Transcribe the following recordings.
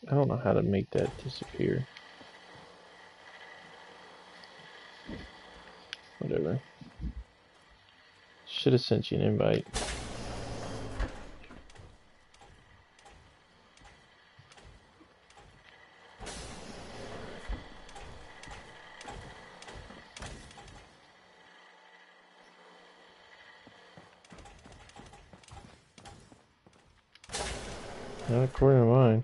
I don't know how to make that disappear. Whatever. Should have sent you an invite. Not according to mine.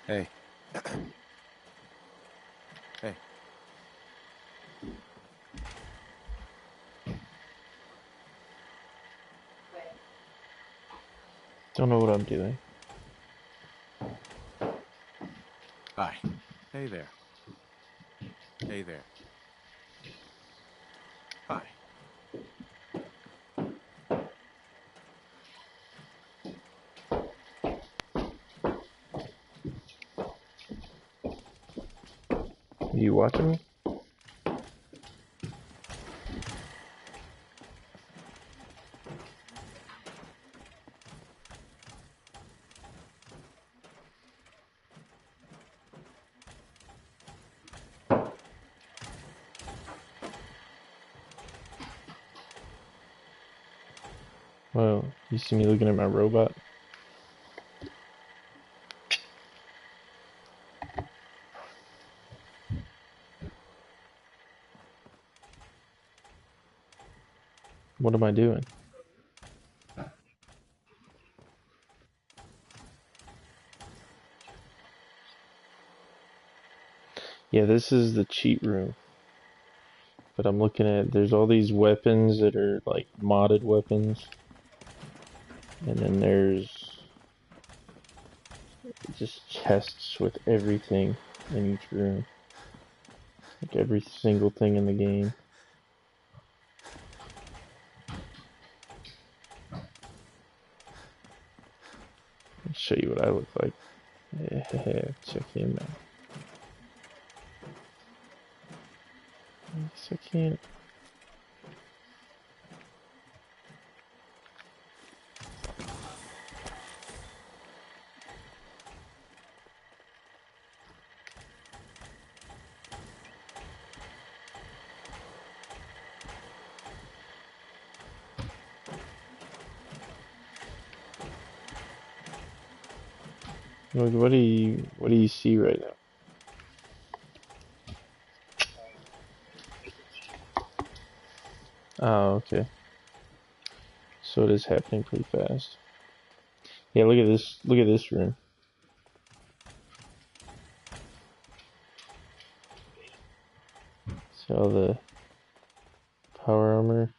Hey. Hey. Don't know what I'm doing. Hi. Hey there. Hey there. Hi. Are you watching me? Well, you see me looking at my robot? What am I doing? Yeah, this is the cheat room. But I'm looking at, there's all these weapons that are like modded weapons. And then there's just chests with everything in each room. Like every single thing in the game. I'll show you what I look like. Yeah, check him out. Yes, I can't. Look, what do you see right now? Oh, okay. So it is happening pretty fast. Yeah, look at this. Look at this room. See all the power armor.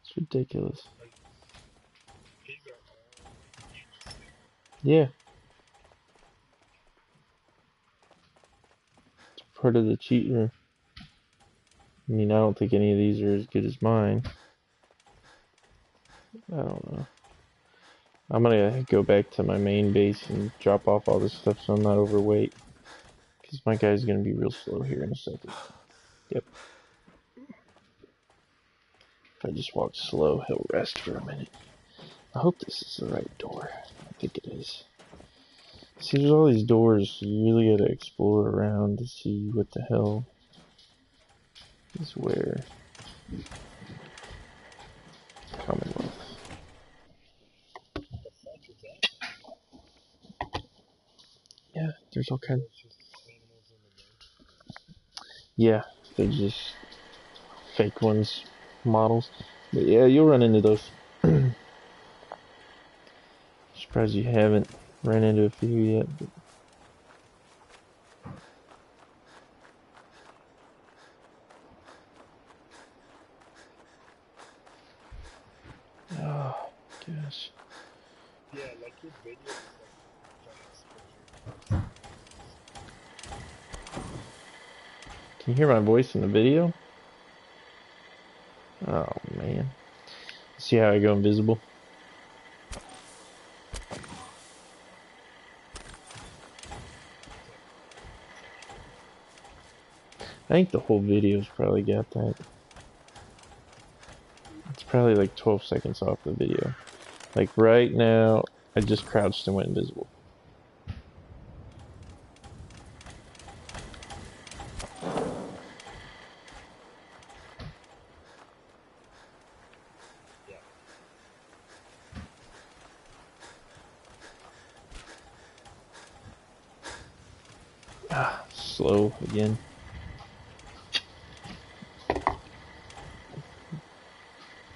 It's ridiculous. Yeah, it's part of the cheat room. I mean, I don't think any of these are as good as mine. I don't know. I'm gonna go back to my main base and drop off all this stuff so I'm not overweight. Because my guy's gonna be real slow here in a second. Yep. If I just walk slow, he'll rest for a minute. I hope this is the right door. I think it is. See, there's all these doors, so you really gotta explore around to see what the hell is where. Commonwealth. Yeah, there's all kinds. Yeah, they're just fake ones, models. But yeah, you'll run into those. Surprised you haven't ran into a few yet. But... Oh, gosh. Yeah, like your video is like giant square. Can you hear my voice in the video? Oh, man. See how I go invisible? I think the whole video's probably got that. It's probably like 12 seconds off the video. Like right now, I just crouched and went invisible. Yeah. Ah, slow again.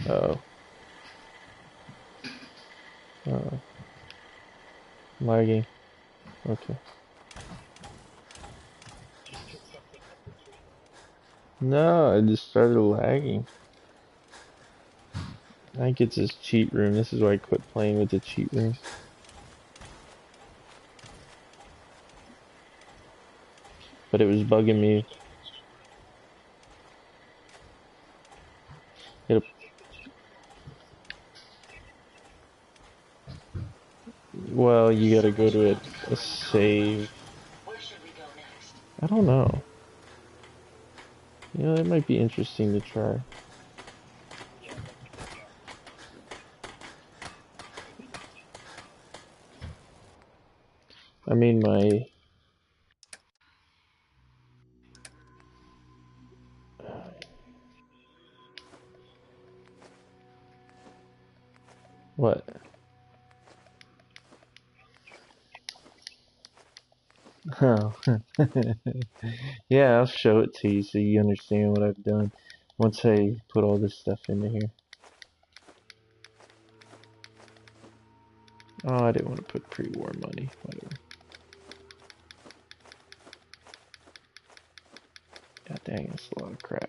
Uh-oh. Uh-oh. Lagging. Okay. Just pick something up or two. No, I just started lagging. I think it's this cheat room. This is why I quit playing with the cheat rooms. But it was bugging me. It'll, well, you gotta go to a save. Where should we go next? I don't know. You know, that might be interesting to try. Yeah, like yeah. I mean, my... What? Oh. Yeah, I'll show it to you so you understand what I've done once I put all this stuff into here. Oh, I didn't want to put pre-war money. Whatever. God dang, that's a lot of crap.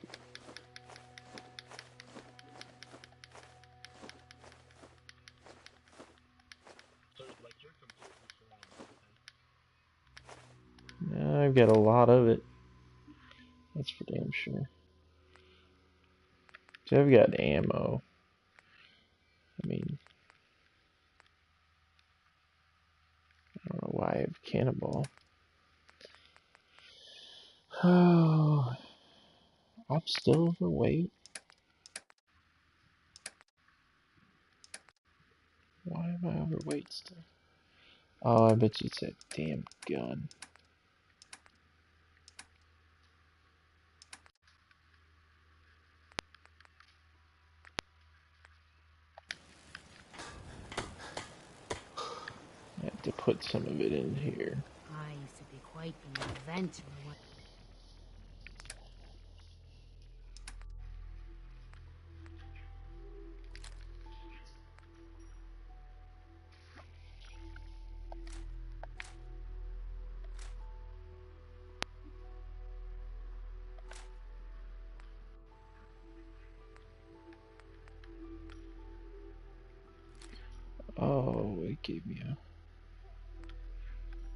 So like you're completely surrounded. Yeah, I've got a lot of it. That's for damn sure. So I've got ammo. I mean, I don't know why I have cannonball. Oh, I'm still overweight. Why am I overweight still? Oh, I bet you it's that damn gun. I have to put some of it in here. I used to be quite the inventor. Oh, it gave me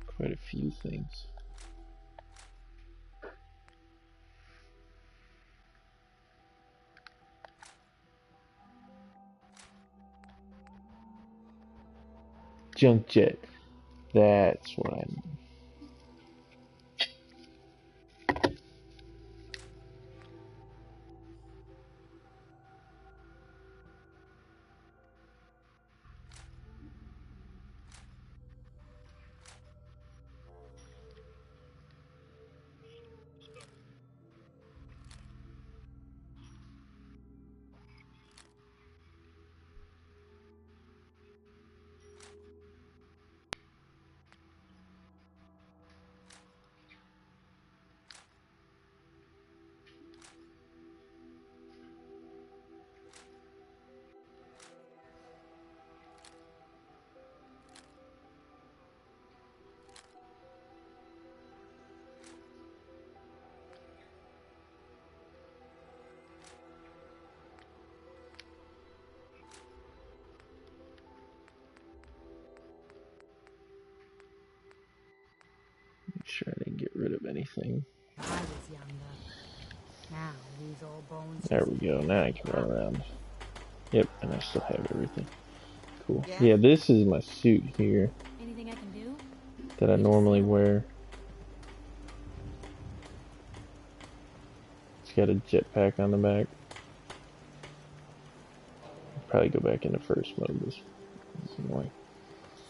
quite a few things. Junk jet. That's what I mean. get rid of anything. I was younger. Now these old bones. There we go. Now I can run around. Yep, and I still have everything. Cool. Yeah? Yeah, this is my suit here Anything I can do? that I normally wear. It's got a jetpack on the back. Probably go back into first mode. This is annoying.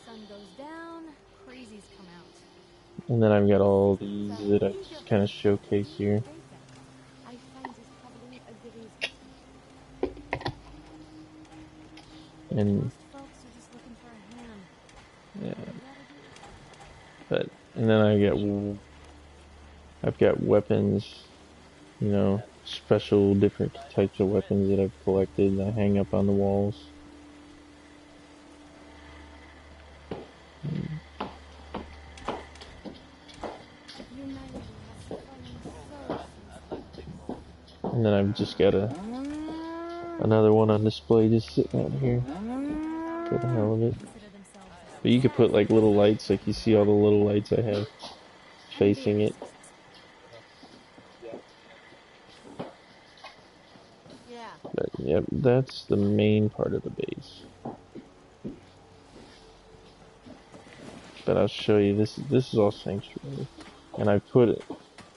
Sun goes down, crazies come out. And then I've got all these that I just kind of showcase here. I find this probably a good reason. And Most folks are just looking for a hand. yeah, and then I've got weapons, you know, special different types of weapons that I've collected and I hang up on the walls. And then I've just got another one on display just sitting out here for the hell of it. But you could put like little lights, like you see all the little lights I have facing it. But yep, that's the main part of the base. But I'll show you, this is all sanctuary. And I put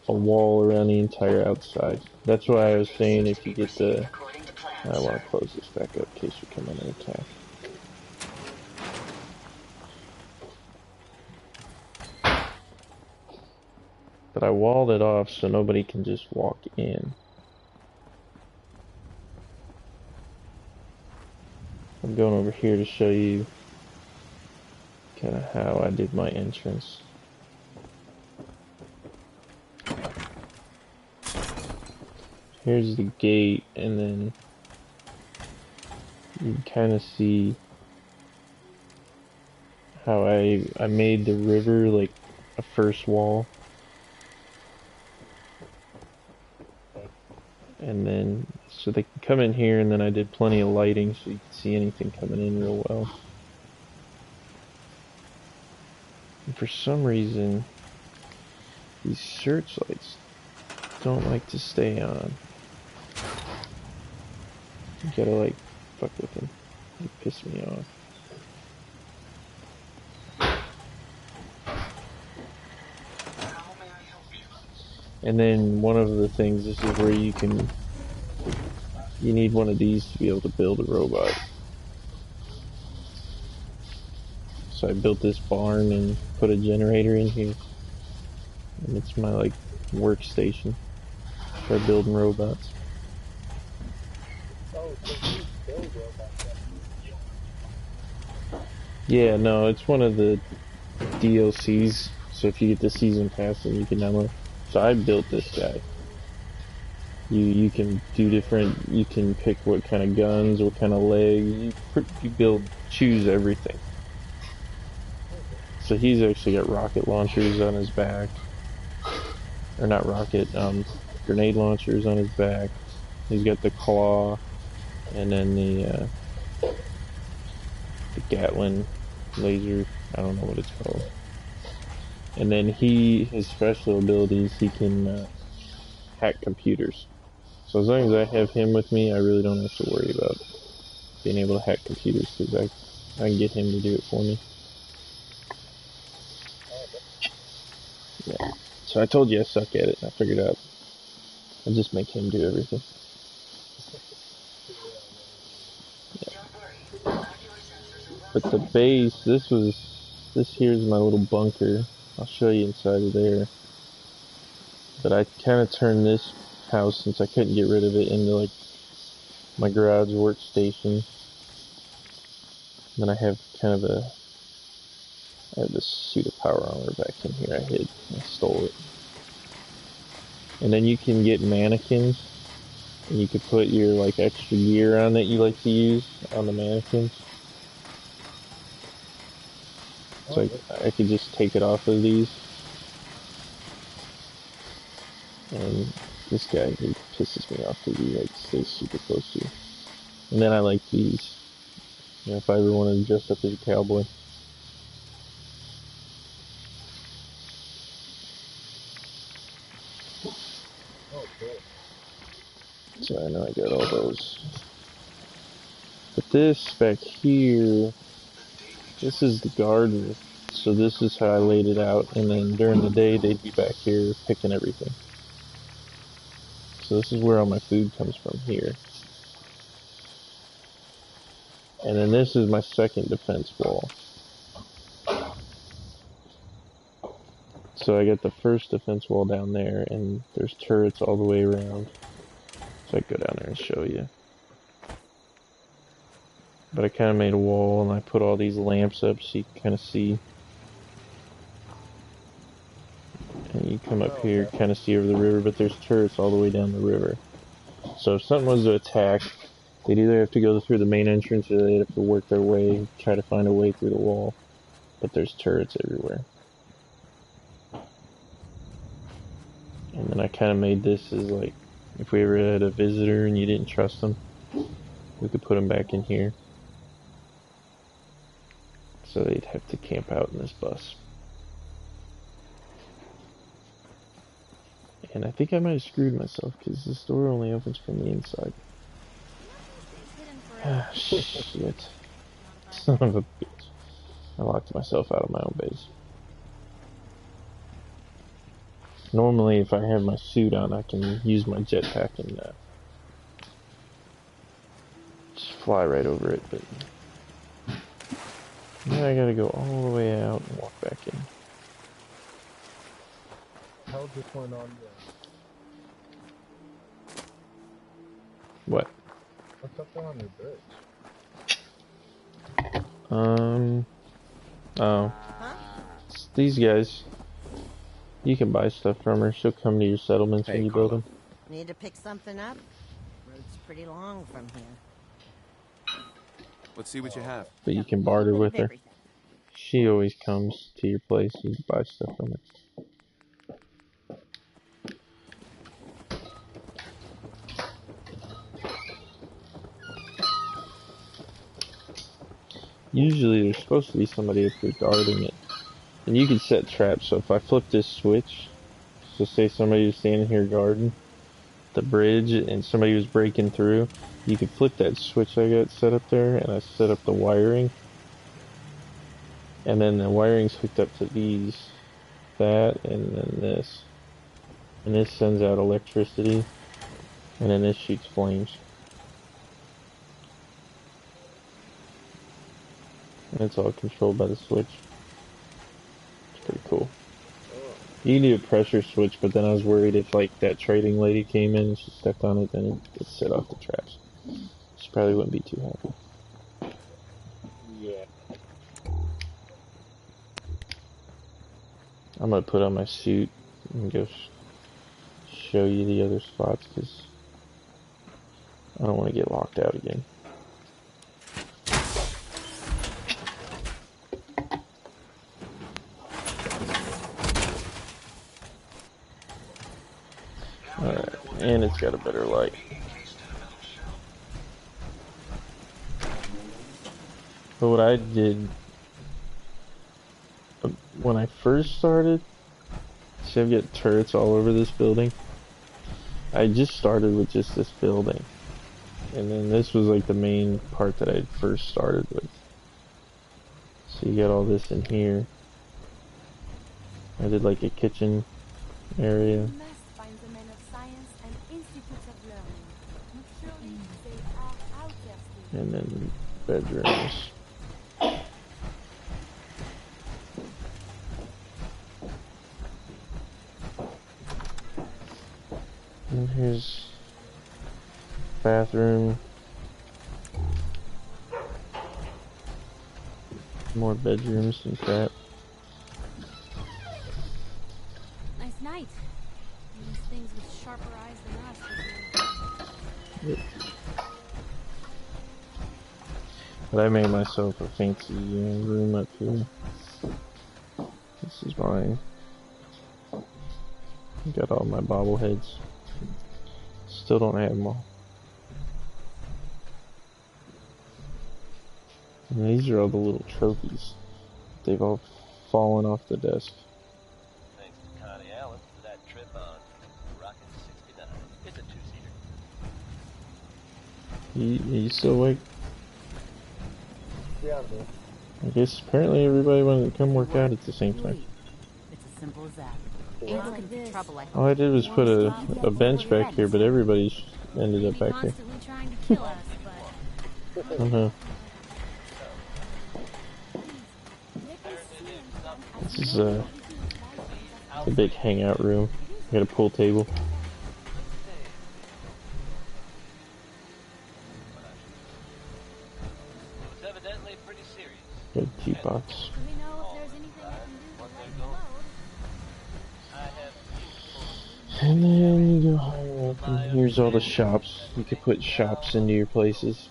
a wall around the entire outside. That's why I was saying if you get the... I want to close this back up in case we come under attack. But I walled it off so nobody can just walk in. I'm going over here to show you kind of how I did my entrance. Here's the gate, and then you can kind of see how I made the river like a first wall. And then, so they can come in here, and then I did plenty of lighting so you can see anything coming in real well. And for some reason, these searchlights don't like to stay on. You gotta like fuck with them. They piss me off. And then one of the things, this is where you need one of these to be able to build a robot. So I built this barn and put a generator in here. And it's my like workstation for building robots. Oh, so you build robots. Yeah, no, it's one of the DLCs. So if you get the season pass, then you can download. So I built this guy. You can do different. You can pick what kind of guns, what kind of legs. You choose everything. So he's actually got rocket launchers on his back, or not rocket, grenade launchers on his back. He's got the claw, and then the Gatling laser. I don't know what it's called. And then his special abilities, he can hack computers. So as long as I have him with me, I really don't have to worry about being able to hack computers, because I can get him to do it for me. Yeah. So I told you I suck at it, and I figured out I just make him do everything. Yeah. But the base, this here's my little bunker. I'll show you inside of there. But I kind of turned this house, since I couldn't get rid of it, into like my garage workstation. And then I have kind of I have this suit of power armor back in here I hid. I stole it. And then you can get mannequins, and you could put your like extra gear on that you like to use on the mannequins. So I could just take it off of these. And this guy, he pisses me off because he like stays super close to you. And then I like these. You know, if I ever wanted to dress up as a cowboy. But this back here, this is the garden. So this is how I laid it out, and then during the day they'd be back here picking everything. So this is where all my food comes from here. And then this is my second defense wall. So I got the first defense wall down there, and there's turrets all the way around. So I can go down there and show you. But I kind of made a wall, and I put all these lamps up so you can kind of see. And you come up here, kind of see over the river, but there's turrets all the way down the river. So if something was to attack, they'd either have to go through the main entrance or they'd have to work their way, try to find a way through the wall. But there's turrets everywhere. And then I kind of made this as like, if we ever had a visitor and you didn't trust them, we could put them back in here. So they'd have to camp out in this bus. And I think I might have screwed myself because this door only opens from the inside. Ah, shit. Son of a bitch. I locked myself out of my own base. Normally, if I have my suit on, I can use my jetpack and just fly right over it, but now I gotta go all the way out and walk back in. How's this one on the... What? What's up there on your bridge? Oh. It's these guys. You can buy stuff from her. She'll come to your settlements when you build them. Need to pick something up? Road's pretty long from here. Let's see what you have. But you can barter with her. She always comes to your place and you buy stuff from her. Usually there's supposed to be somebody up there guarding it. And you can set traps, so if I flip this switch, so say somebody was standing here guarding the bridge and somebody was breaking through, you can flip that switch I got set up there, and I set up the wiring. And then the wiring's hooked up to these, that, and then this. And this sends out electricity, and then this shoots flames. And it's all controlled by the switch. It's pretty cool. You can do a pressure switch, but then I was worried if like that trading lady came in and she stepped on it, then it would set off the traps. She probably wouldn't be too happy. Yeah. I'm gonna put on my suit and go show you the other spots because I don't want to get locked out again. Alright, and it's got a better light. But what I did when I first started, see I've got turrets all over this building. I just started with just this building. And then this was like the main part that I first started with. So you got all this in here. I did like a kitchen area. And then bedrooms. And here's bathroom. More bedrooms and crap. Nice night. These things with sharper eyes than us. Yep. But I made myself a fancy room up here. This is mine. Got all my bobbleheads. Still don't have them all. And these are all the little trophies. They've all fallen off the desk. Thanks to Connie Allen for that trip on Rocket 69. It's a two-seater. You still awake? Yeah, man. I guess apparently everybody wanted to come work out at the same time. It's as simple as that. Yeah. Ain't looking for trouble, I All I did was put a bench back here, but everybody ended up Maybe back here. constantly trying to kill us, but Somehow. Nick is This is a big hangout room. I got a pool table. It was evidently pretty serious. Got a jukebox. let me know if there's anything I can do to What lighten they're the going. load. I have And then you go higher up, and here's all the shops. You could put shops into your places.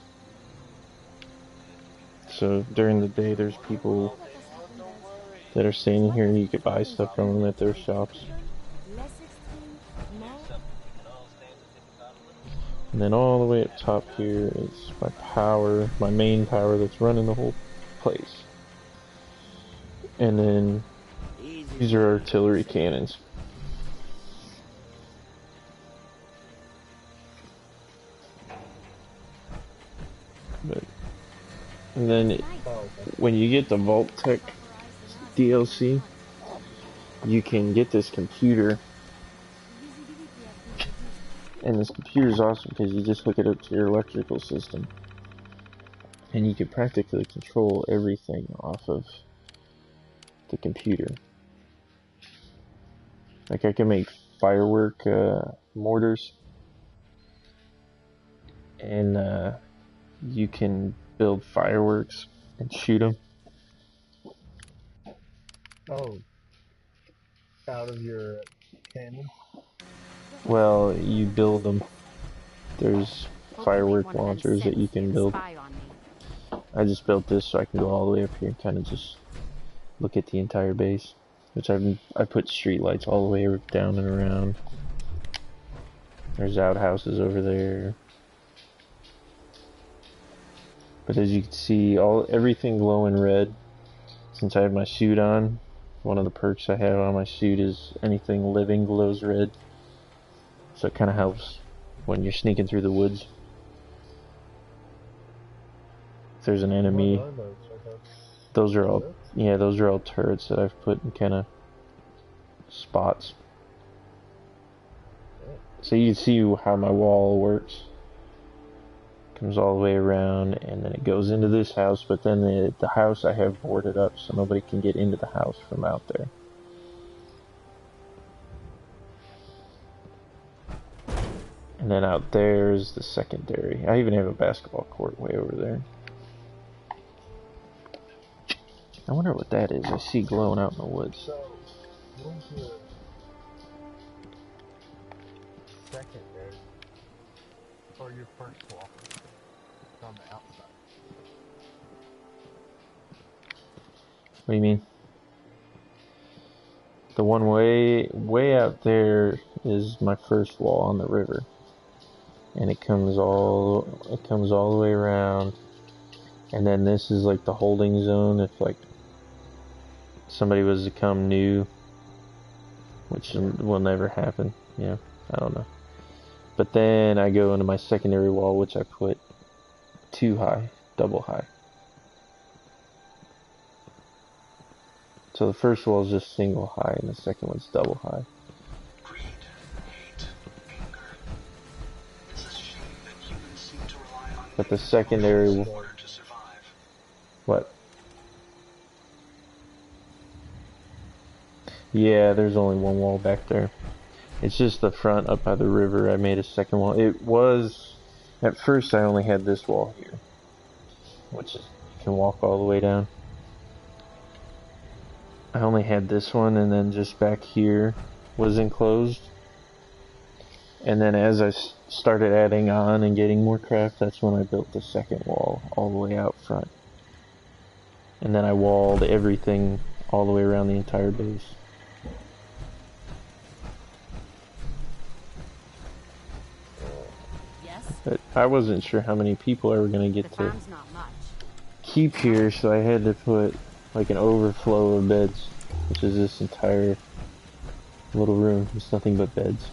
So during the day, there's people that are staying here, and you could buy stuff from them at their shops. And then all the way up top here is my power, my main power that's running the whole place. And then these are artillery cannons. And then when you get the Vault Tech DLC, you can get this computer. And this computer is awesome because you just hook it up to your electrical system. And you can practically control everything off of the computer. Like I can make firework mortars. And you can build fireworks and shoot them. Oh. Out of your cannon? Well, you build them. There's firework launchers that you can build. I just built this so I can go all the way up here and kind of just look at the entire base. Which I put street lights all the way down and around. There's outhouses over there. But as you can see, everything glowing red. Since I have my suit on, one of the perks I have on my suit is anything living glows red. So it kind of helps when you're sneaking through the woods. If there's an enemy, those are all, yeah, those are all turrets that I've put in kind of spots. So you can see how my wall works. Comes all the way around, and then it goes into this house, but then the house I have boarded up so nobody can get into the house from out there. And then out there is the secondary. I even have a basketball court way over there. I wonder what that is. I see glowing out in the woods. So, where's your secondary? Or your first wall? It's on the outside. What do you mean? The one way out there is my first wall on the river. And it comes all the way around. And then this is like the holding zone if like somebody was to come new, which will never happen, you know, I don't know. But then I go into my secondary wall, which I put 2 high, double high. So the first wall is just single high, and the second one's double high. Greed, hate, anger. It's a shame that humans seem to rely on But the secondary, in order to survive. what? Yeah, there's only one wall back there. It's just the front up by the river. I made a second wall. It was, at first I only had this wall here, which is, you can walk all the way down. I only had this one, and then just back here was enclosed. And then as I started adding on and getting more craft, that's when I built the second wall all the way out front. And then I walled everything all the way around the entire base. But I wasn't sure how many people I were going to get to keep here, so I had to put like an overflow of beds, which is this entire little room. It's nothing but beds.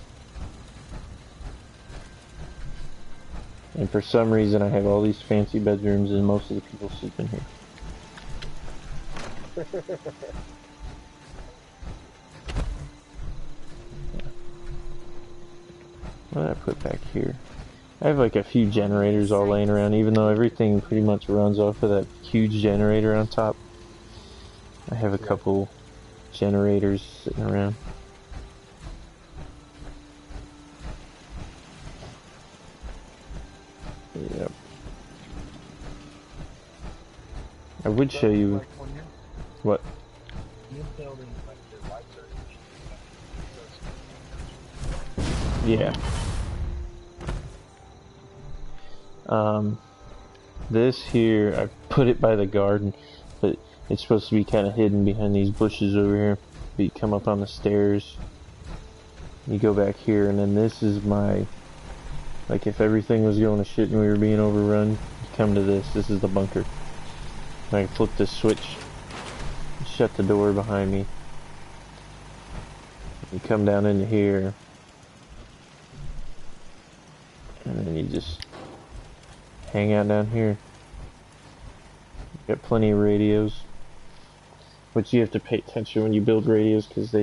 And for some reason I have all these fancy bedrooms and most of the people sleep in here. What did I put back here? I have like a few generators all laying around, even though everything pretty much runs off of that huge generator on top. I have a couple generators sitting around. Yep. I would show you Like when what. you're building like your lights are Yeah. This here, I put it by the garden, but it's supposed to be kind of hidden behind these bushes over here. But you come up on the stairs, you go back here, and then this is my, like if everything was going to shit and we were being overrun, you come to this. This is the bunker. I can flip this switch, shut the door behind me. You come down into here, and then you just hang out down here. Got plenty of radios, which you have to pay attention when you build radios because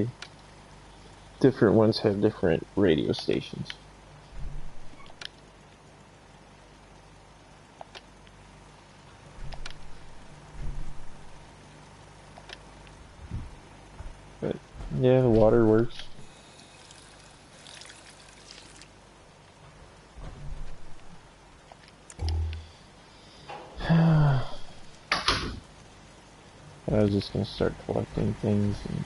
different ones have different radio stations. But yeah, the water works. I was just gonna start collecting things, and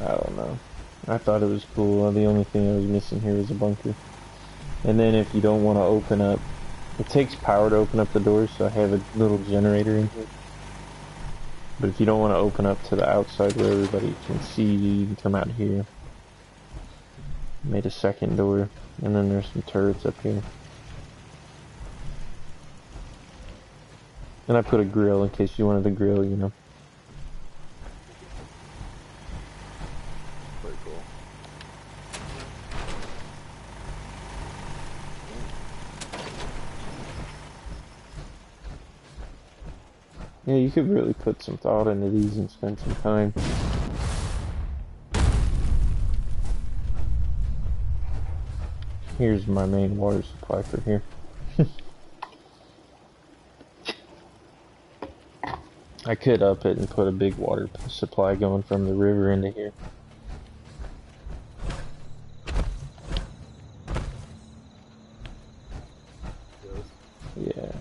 I don't know. I thought it was cool. The only thing I was missing here was a bunker. And then if you don't want to open up, it takes power to open up the doors, so I have a little generator in here. But if you don't want to open up to the outside where everybody can see you, you can come out here. Made a second door, and then there's some turrets up here. And I put a grill in case you wanted to grill, you know. Pretty cool. Yeah, you could really put some thought into these and spend some time. Here's my main water supply for here. I could up it and put a big water supply going from the river into here. Yeah.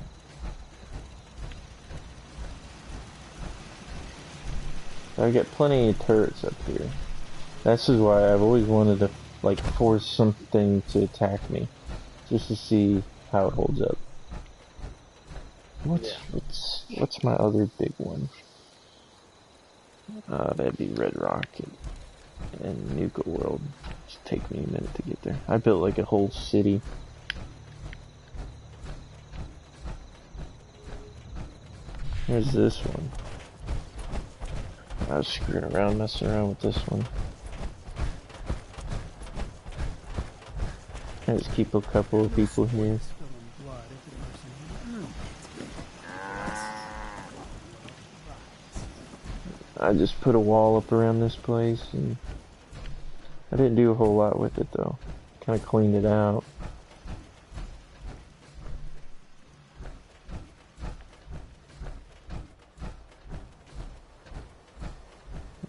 I got plenty of turrets up here. This is why I've always wanted to like force something to attack me, just to see how it holds up. What's my other big one? That'd be Red Rocket and Nuka World. Just take me a minute to get there. I built like a whole city. Here's this one. I was screwing around, messing around with this one. I just keep a couple of people here. I just put a wall up around this place, and I didn't do a whole lot with it though. Kind of cleaned it out.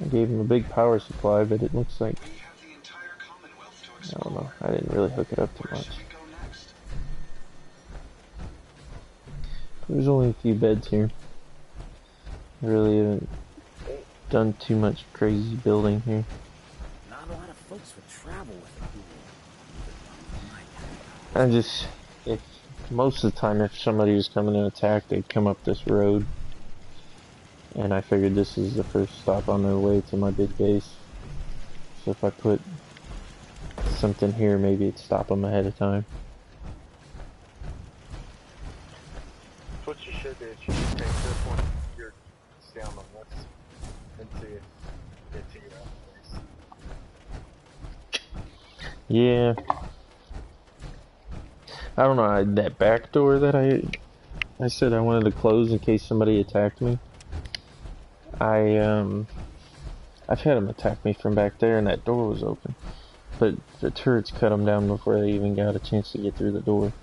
I gave him a big power supply, but it looks like, We have the entire Commonwealth to I explore. don't know, I didn't really hook it up too Where much. should we go next? There's only a few beds here. I really haven't done too much crazy building here. Not a lot of folks would travel with it. I just, if most of the time if somebody was coming to attack, they'd come up this road. And I figured this is the first stop on their way to my big base. So if I put something here, maybe it'd stop them ahead of time. What you should do is you should take this one, your down on this, and see if it's you out of place. Yeah. I don't know, that back door that I I said I wanted to close in case somebody attacked me. I've had them attack me from back there, and that door was open. But the turrets cut them down before they even got a chance to get through the door.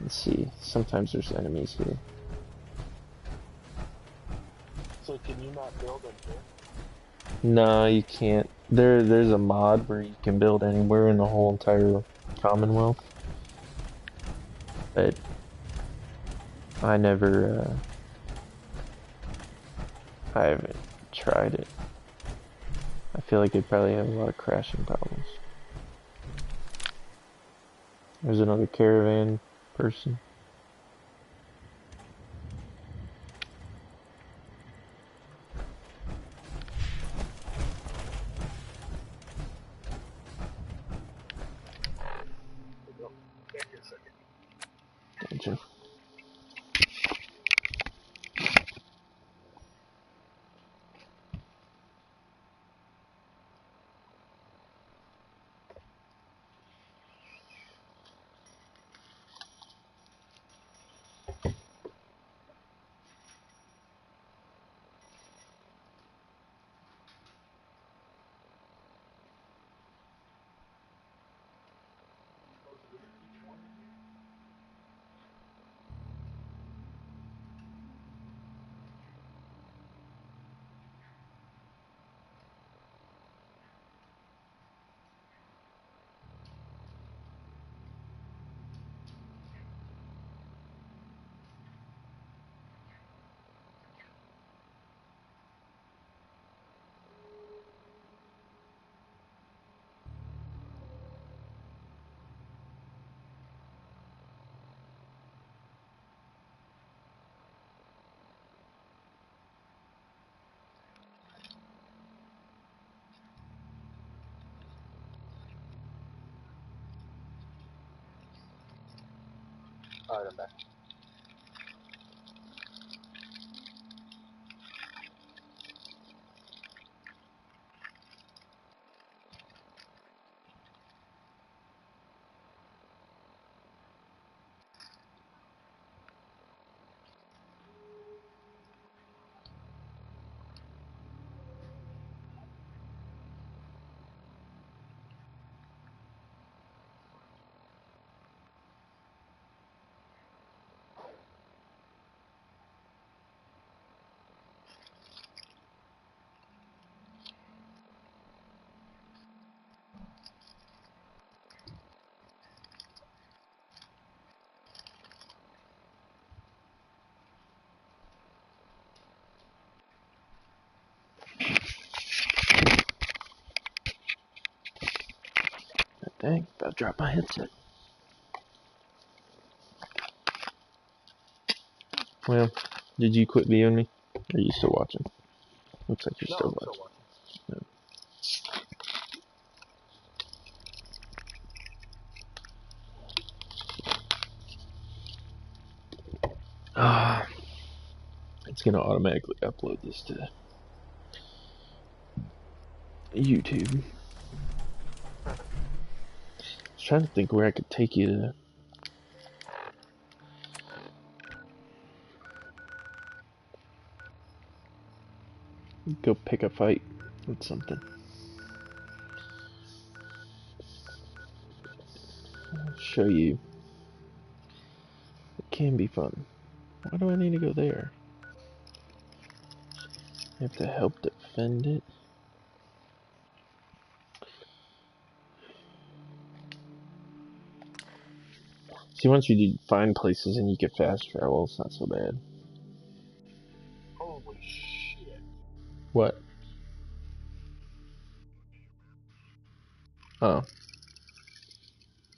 Let's see. Sometimes there's enemies here. So can you not build in here? No, you can't. There's a mod where you can build anywhere in the whole entire Commonwealth. But I haven't tried it. I feel like it'd probably have a lot of crashing problems. There's another caravan person. Gotcha. Alright, I'm back. Dang, about to drop my headset. Well, did you quit viewing me? Or are you still watching? Looks like you're No, still I'm watching. still watching. Ah, it's gonna automatically upload this to YouTube. I was trying to think where I could take you to. Go pick a fight with something. I'll show you. It can be fun. Why do I need to go there? I have to help defend it. See, once you find places and you get fast travel, it's not so bad. Holy shit. What? Oh.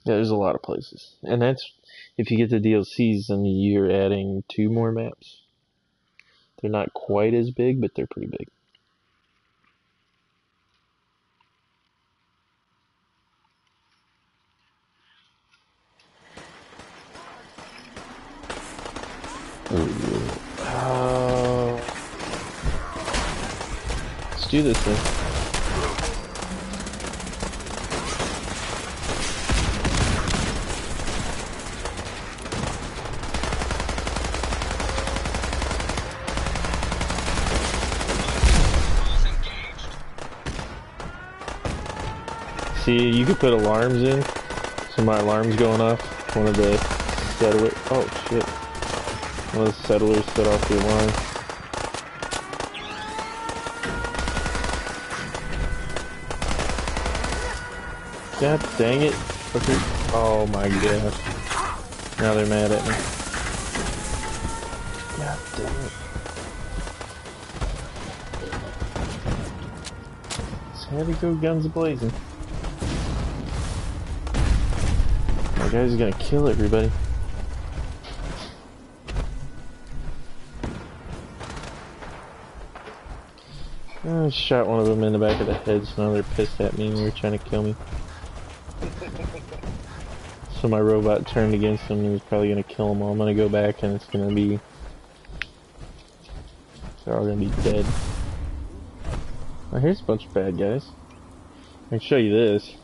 Yeah, there's a lot of places. And that's, if you get the DLCs, then you're adding 2 more maps. They're not quite as big, but they're pretty big. Let's do this then. See, you could put alarms in. So my alarm's going off. One of the settlers. Oh shit! One of the settlers set off the alarm. God dang it! Oh my god! Now they're mad at me. God damn it! Just had to go guns blazing. My guy's gonna kill everybody. I shot one of them in the back of the head, so now they're pissed at me and they're trying to kill me. So my robot turned against them and he's probably gonna kill them all. I'm gonna go back and it's gonna be... They're all gonna be dead. Oh, here's a bunch of bad guys. I can show you this.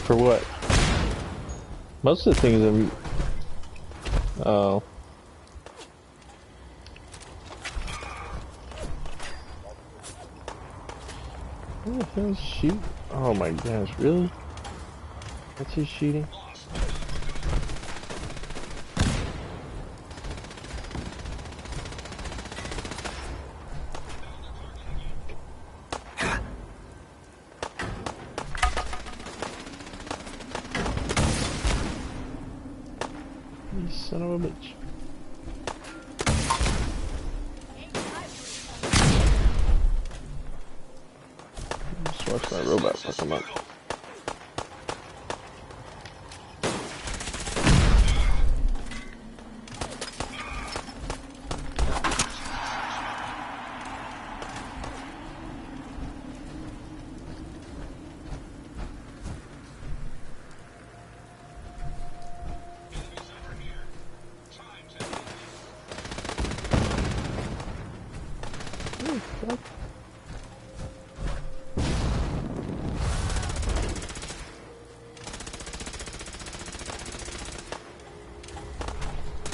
For what? Most of the things I'm... Oh. Who the hell's shooting? Oh my gosh, really? That's who's shooting? You son of a bitch. Just watch my robot fuck him up.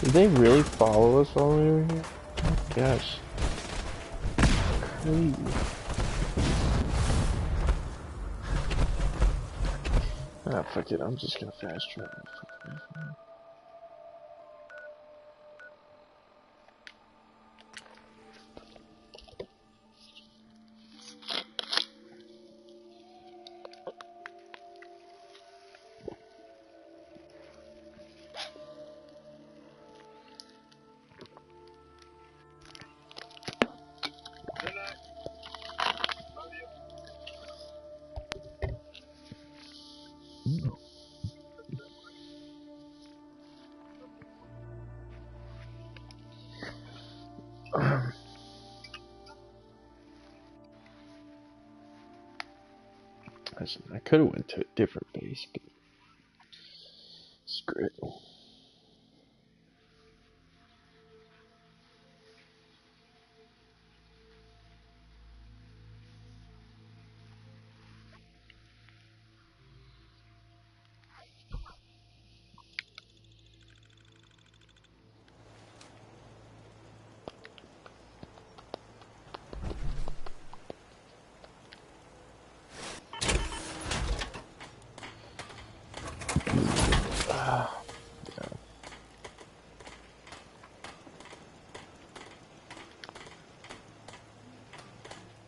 Did they really follow us all the way over here? Oh gosh. Crazy. Ah, fuck it, I'm just gonna fast travel. I could have went to a different base, but screw it.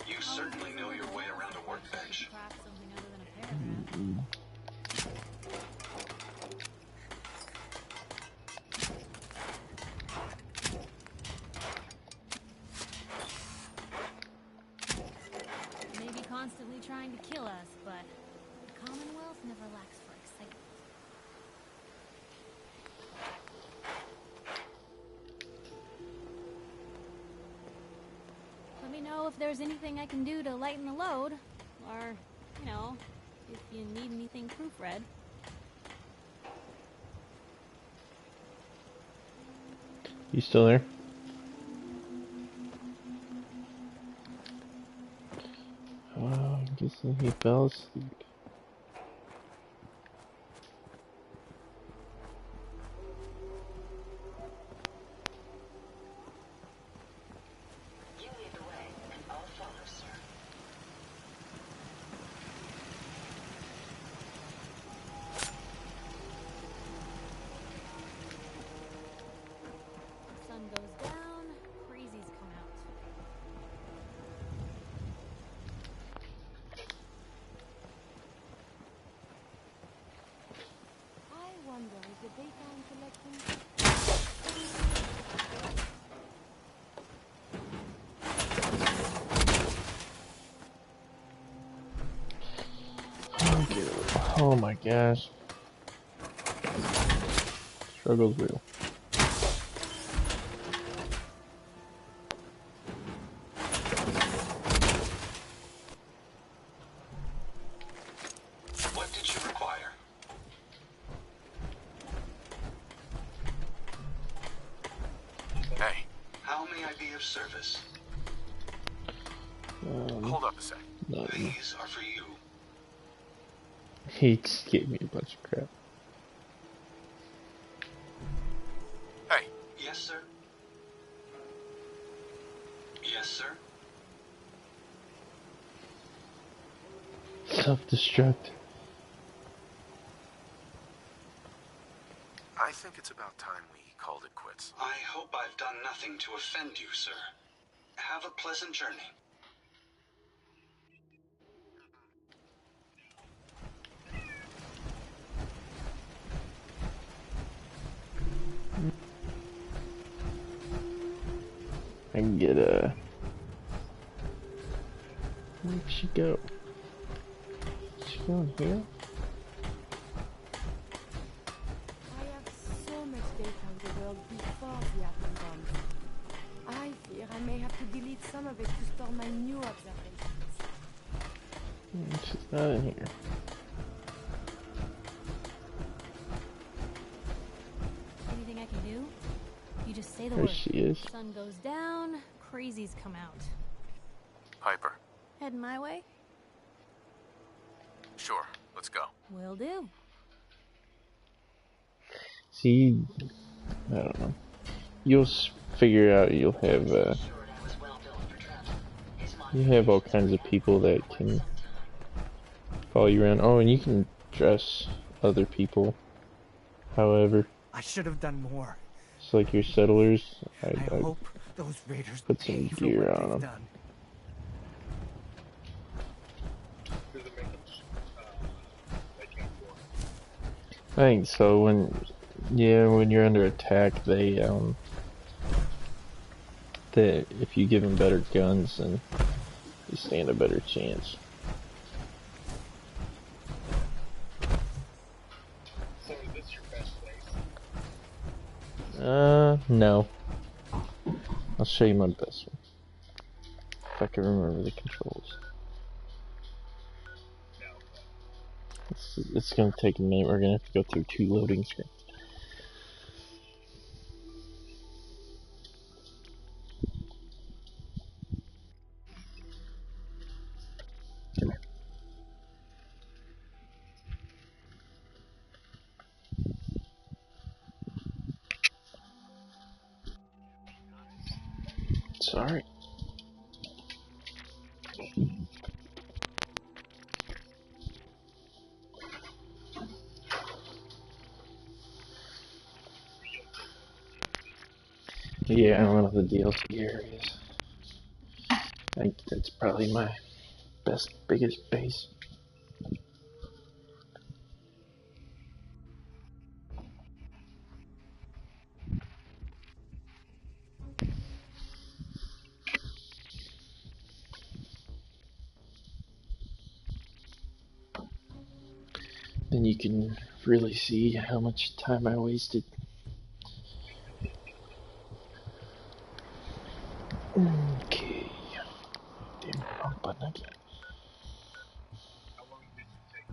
You certainly know your way around a workbench. Craft something other than a paragraph. Maybe constantly trying to kill us, but the Commonwealth never lacks for excitement. Let me know if there's anything I can do to lighten the load, or, you know, if you need anything proofread. You still there? I'm guessing he fell asleep. Oh my gosh. Struggle's real. What did you require? Hey, How may I be of service? hold up a sec. No, These are for you. he just gave me a bunch of crap. Hey, Yes, sir. Yes, sir. Self-destruct. I think it's about time we called it quits. I hope I've done nothing to offend you, sir. Have a pleasant journey. I can get a... Where'd she go? Is she going here? I have so much data of the world before the atom bombs. I fear I may have to delete some of it to store my new observations. She's not in here. Anything I can do? You just say the There word. she is. Sun goes down, crazies come out. Piper. Heading my way? Sure, let's go. Will do. See, I don't know. You'll figure out you'll have, you have all kinds of people that can follow you around. Oh, and you can dress other people. However, I should have done more. it's like your settlers. I I hope those raiders put pay some for gear what on they've them. done. Does it make them, they can't go on? I think so. When you're under attack, that if you give them better guns, then you stand a better chance. So is this your best place? No. I'll show you my best one. If I can remember the controls. No. It's gonna take a minute. We're gonna have to go through 2 loading screens. Come here. Sorry. Yeah, I don't know the DLC areas. I think that's probably my biggest base. Then you can really see how much time I wasted. Okay. Damn wrong button again. How long did you take?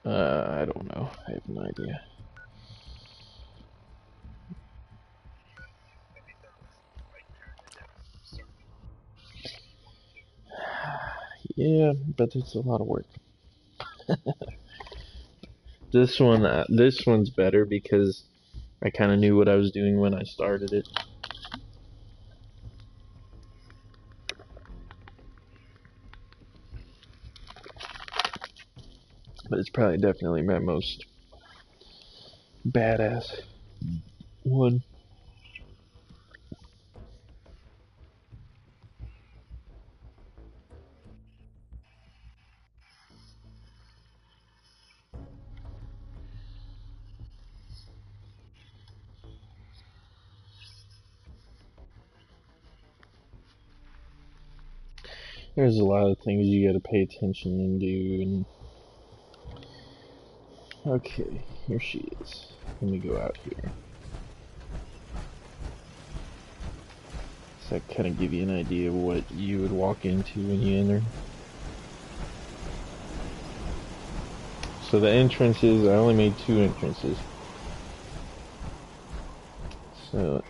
I don't know. I have no idea. Yeah, but it's a lot of work. This one's better because I kind of knew what I was doing when I started it. But it's probably definitely my most badass one. There's a lot of things you gotta pay attention and do, and Okay, here she is. Let me go out here. So that kind of give you an idea of what you would walk into when you enter. So the entrances, I only made 2 entrances. So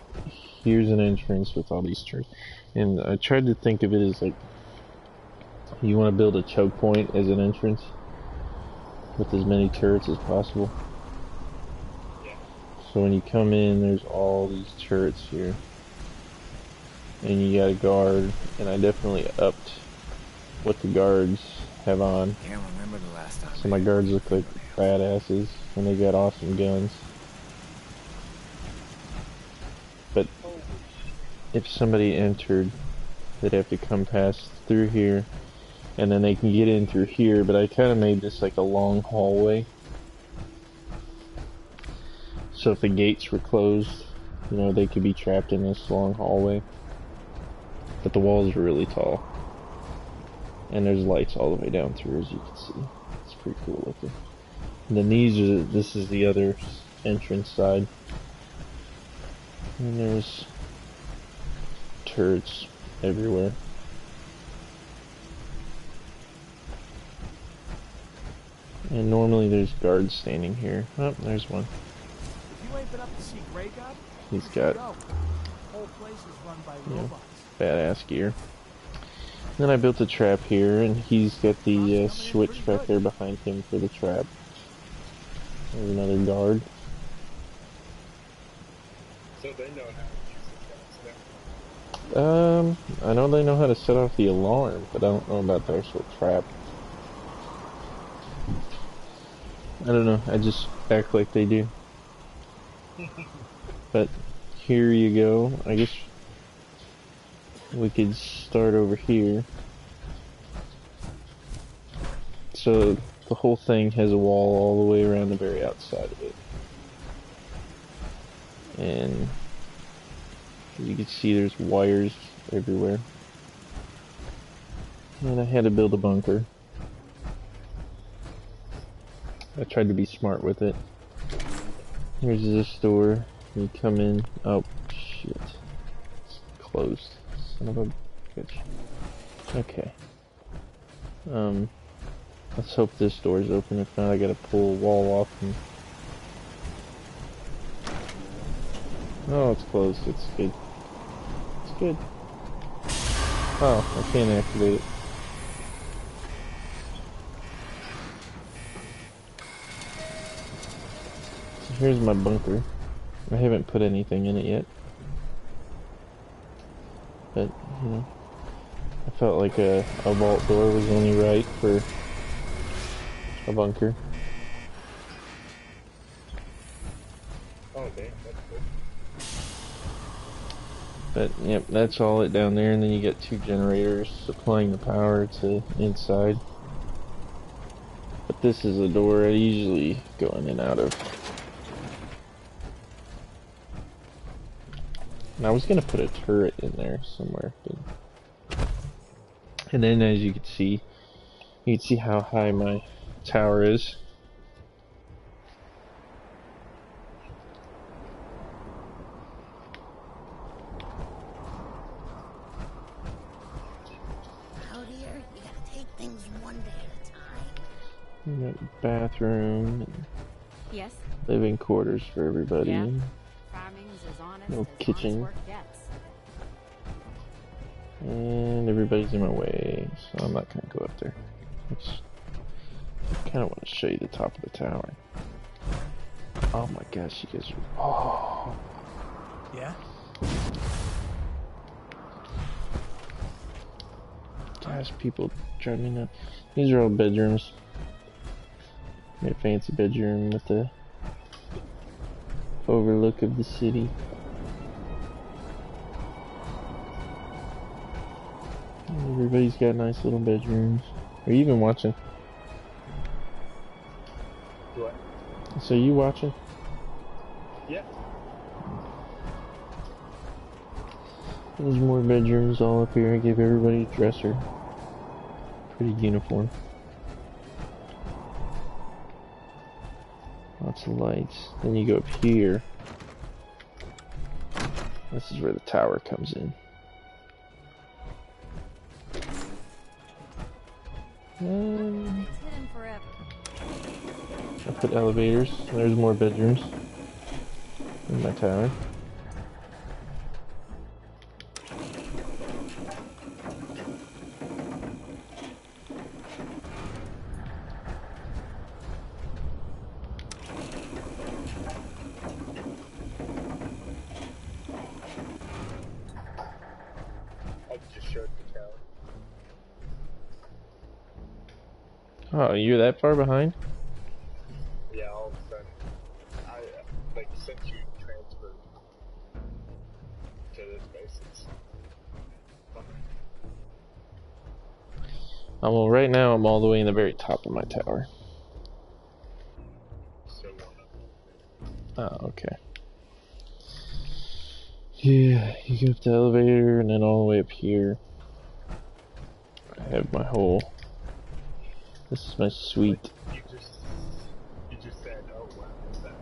here's an entrance with all these turrets. And I tried to think of it as like, you want to build a choke point as an entrance with as many turrets as possible. So when you come in, there's all these turrets here. And you got a guard, and I definitely upped what the guards have on. Can't remember the last time. So my guards look like badasses, and they got awesome guns. But if somebody entered, they'd have to come past through here, and then they can get in through here, but I kind of made this like a long hallway. So if the gates were closed, you know, they could be trapped in this long hallway. But the walls are really tall. And there's lights all the way down through, as you can see. It's pretty cool looking. And then this is the other entrance side. And there's turrets everywhere. And normally there's guards standing here. Oh, there's one. If you ain't been up to see Grey God, He's got, the whole place is run by robots. Badass gear. Then I built a trap here, and he's got the switch back there behind him for the trap. There's another guard. So they know how to use the guns now. I know they know how to set off the alarm, but I don't know about the actual trap. I don't know, I just act like they do. But here you go. I guess we could start over here. So the whole thing has a wall all the way around the very outside of it. And as you can see, there's wires everywhere. And I had to build a bunker. I tried to be smart with it. Here's this door. You come in. Oh, shit. It's closed. Son of a bitch. Okay. Let's hope this door's open. If not, I gotta pull a wall off and... Oh, it's closed. It's good. It's good. Oh, I can't activate it. So here's my bunker. I haven't put anything in it yet. But, you know, I felt like a vault door was only right for a bunker. Oh, damn, that's good. But, yep, that's all it down there, and then you get 2 generators supplying the power to inside. But this is a door I usually go in and out of. And I was gonna put a turret in there somewhere, but... And then as you can see how high my tower is. Out here, you gotta take things one day at a time. We got bathroom and Yes? living quarters for everybody. Yeah. Farming's as honest No as kitchen. honest work gets. And everybody's in my way, so I'm not gonna go up there. I kind of want to show you the top of the tower. Oh my gosh, you guys are... Oh! Yeah? Gosh, people drive me nuts. These are all bedrooms. Got a fancy bedroom with the overlook of the city. Everybody's got nice little bedrooms. Are you even watching? What? So you watching? Yeah. There's more bedrooms all up here. I gave everybody a dresser. Pretty uniform. lots of lights. Then you go up here. This is where the tower comes in. It's hidden forever. I put elevators. There's more bedrooms in my tower. I just showed the tower. Oh, you're that far behind? Yeah, all of a sudden, like, since you transferred to this base, it's Well, right now I'm all the way in the very top of my tower. so Oh, okay. Yeah, you go up the elevator and then all the way up here. I have my whole... This is my suite. you just said, oh wow, it's that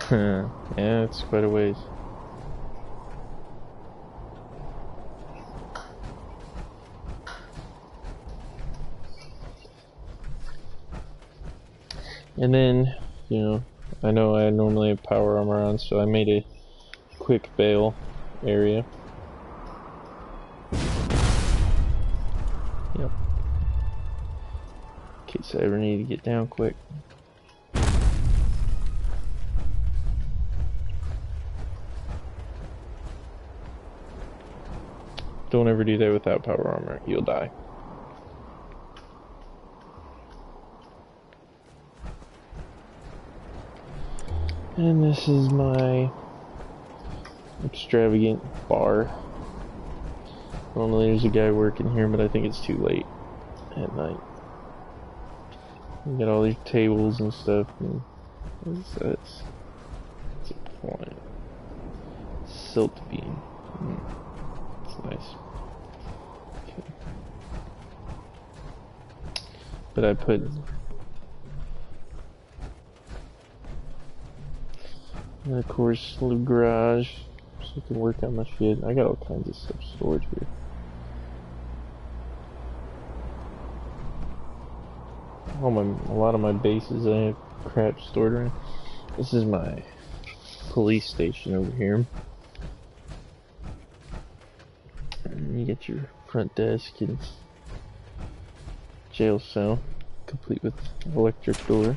far. Yeah, it's quite a ways. And then, you know I normally have power armor on, so I made a quick bail area. Yep. In case I ever need to get down quick. Don't ever do that without power armor, you'll die. And this is my extravagant bar. Normally there's a guy working here, but I think it's too late at night. You got all these tables and stuff. And what is that? It's a point. Silt beam. It's nice. Okay. But I put... And of course, a little garage, so I can work on my shit. I got all kinds of stuff stored here. A lot of my bases, I have crap stored around. This is my police station over here. And you get your front desk and jail cell, complete with electric door.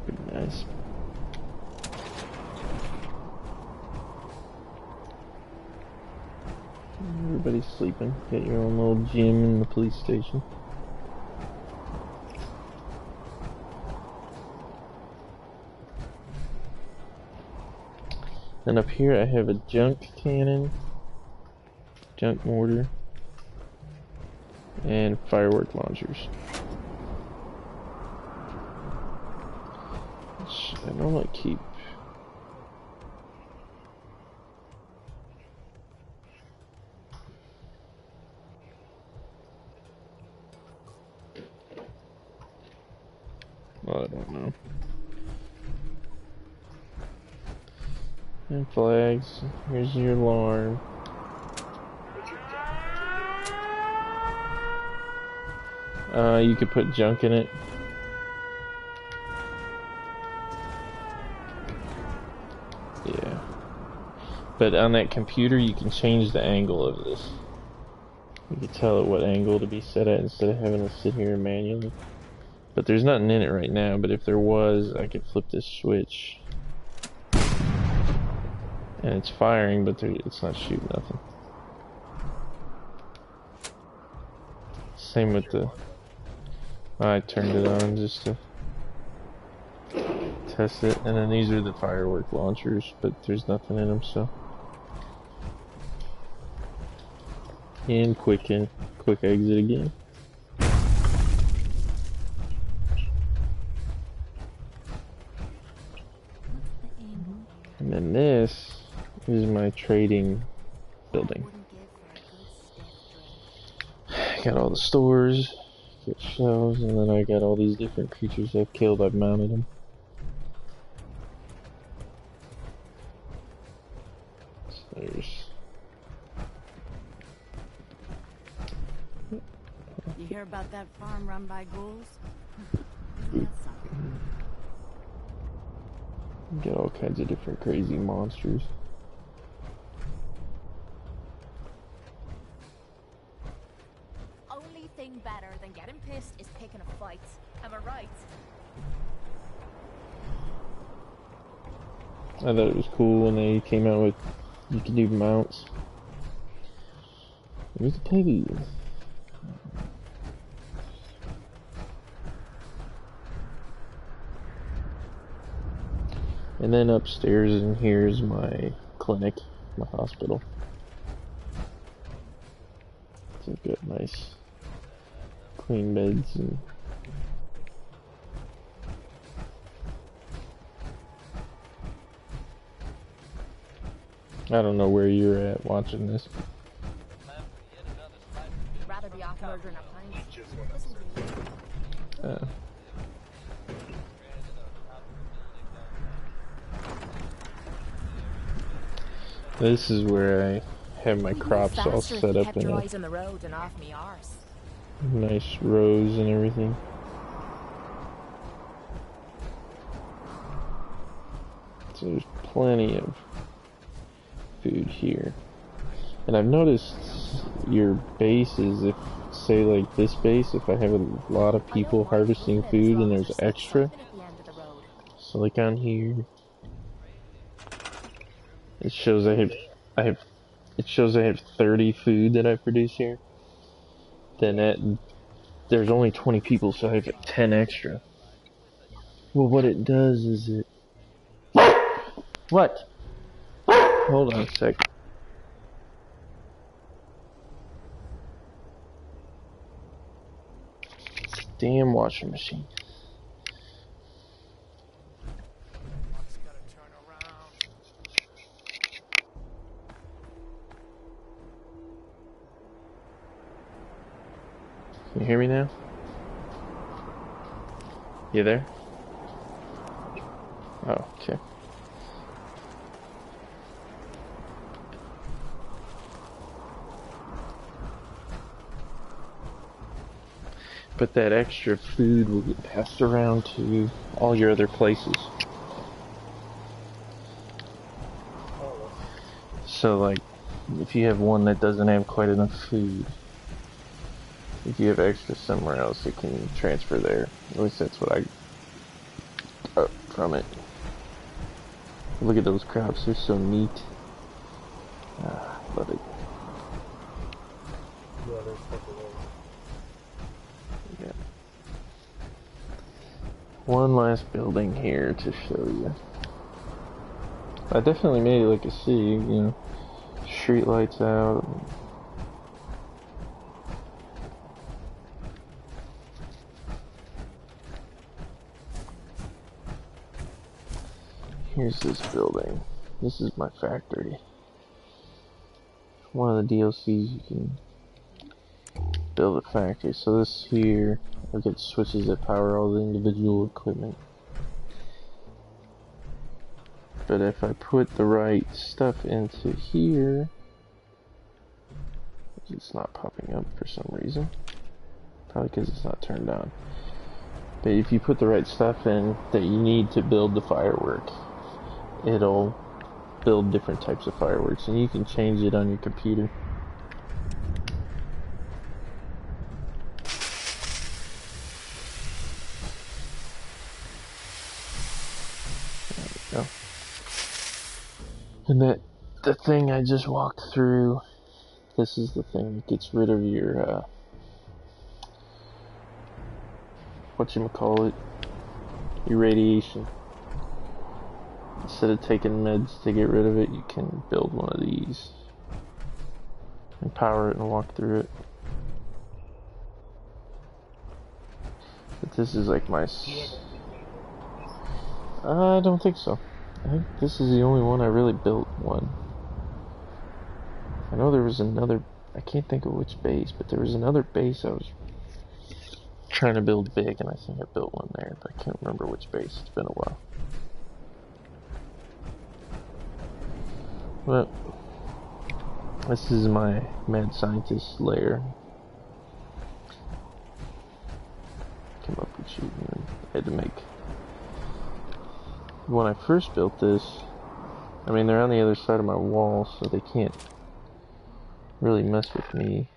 Pretty nice. Everybody's sleeping. Got your own little gym in the police station. Then up here I have a junk cannon, junk mortar, and firework launchers. Which I normally keep. Well, I don't know. And flags. Here's your alarm. You could put junk in it. Yeah. But on that computer, you can change the angle of this. You can tell it what angle to be set at instead of having to sit here manually. But there's nothing in it right now, but if there was, I could flip this switch. And it's firing, but it's not shooting nothing. Same with the... I turned it on just to test it. And then these are the firework launchers, but there's nothing in them, so... And quick exit again. And then this is my trading building. Got all the stores, Get shells, and then I got all these different creatures I've killed. I've mounted them. So there's... You hear about that farm run by ghouls? Get all kinds of different crazy monsters. Only thing better than getting pissed is picking a fight. Am I right? I thought it was cool when they came out with you can do mounts. Where's the piggy? And then upstairs in here is my clinic, my hospital. So I've got nice clean beds and I don't know where you're at watching this. Rather be off murdering a pint. Just when I This is where I have my crops all set up in eyes on the road and off me arse. nice rows and everything. So there's plenty of food here. And I've noticed your bases, if say like this base, if I have a lot of people harvesting food and there's extra, so like on here, it shows it shows I have 30 food that I produce here. Then there's only 20 people, so I have 10 extra. Well, what it does is it... What? Hold on a sec. Damn washing machine. Can you hear me now? You there? Oh, okay. But that extra food will get passed around to all your other places. So like, if you have one that doesn't have quite enough food, if you have extra somewhere else, it can transfer there. At least that's what I got from it. Look at those crops, they're so neat. Love it. Yeah, there's something else. Yeah. One last building here to show you. I definitely made it like a city, you know. Street lights out. Here's this building. This is my factory. One of the DLCs you can build a factory. So this here, I get switches that power all the individual equipment. But if I put the right stuff into here, it's not popping up for some reason. Probably because it's not turned on. But if you put the right stuff in that you need to build the firework, it'll build different types of fireworks, and you can change it on your computer. There we go. And the thing I just walked through, this is the thing that gets rid of your whatchamacallit, your radiation. Instead of taking meds to get rid of it, you can build one of these and power it and walk through it. But this is like my... I don't think so. I think this is the only one I really built one. I know there was another... I can't think of which base, but there was another base I was trying to build big, and I think I built one there, but I can't remember which base. It's been a while. Well, this is my mad scientist lair. Came up with shooting, and I had to make. When I first built this, I mean, they're on the other side of my wall, so they can't really mess with me.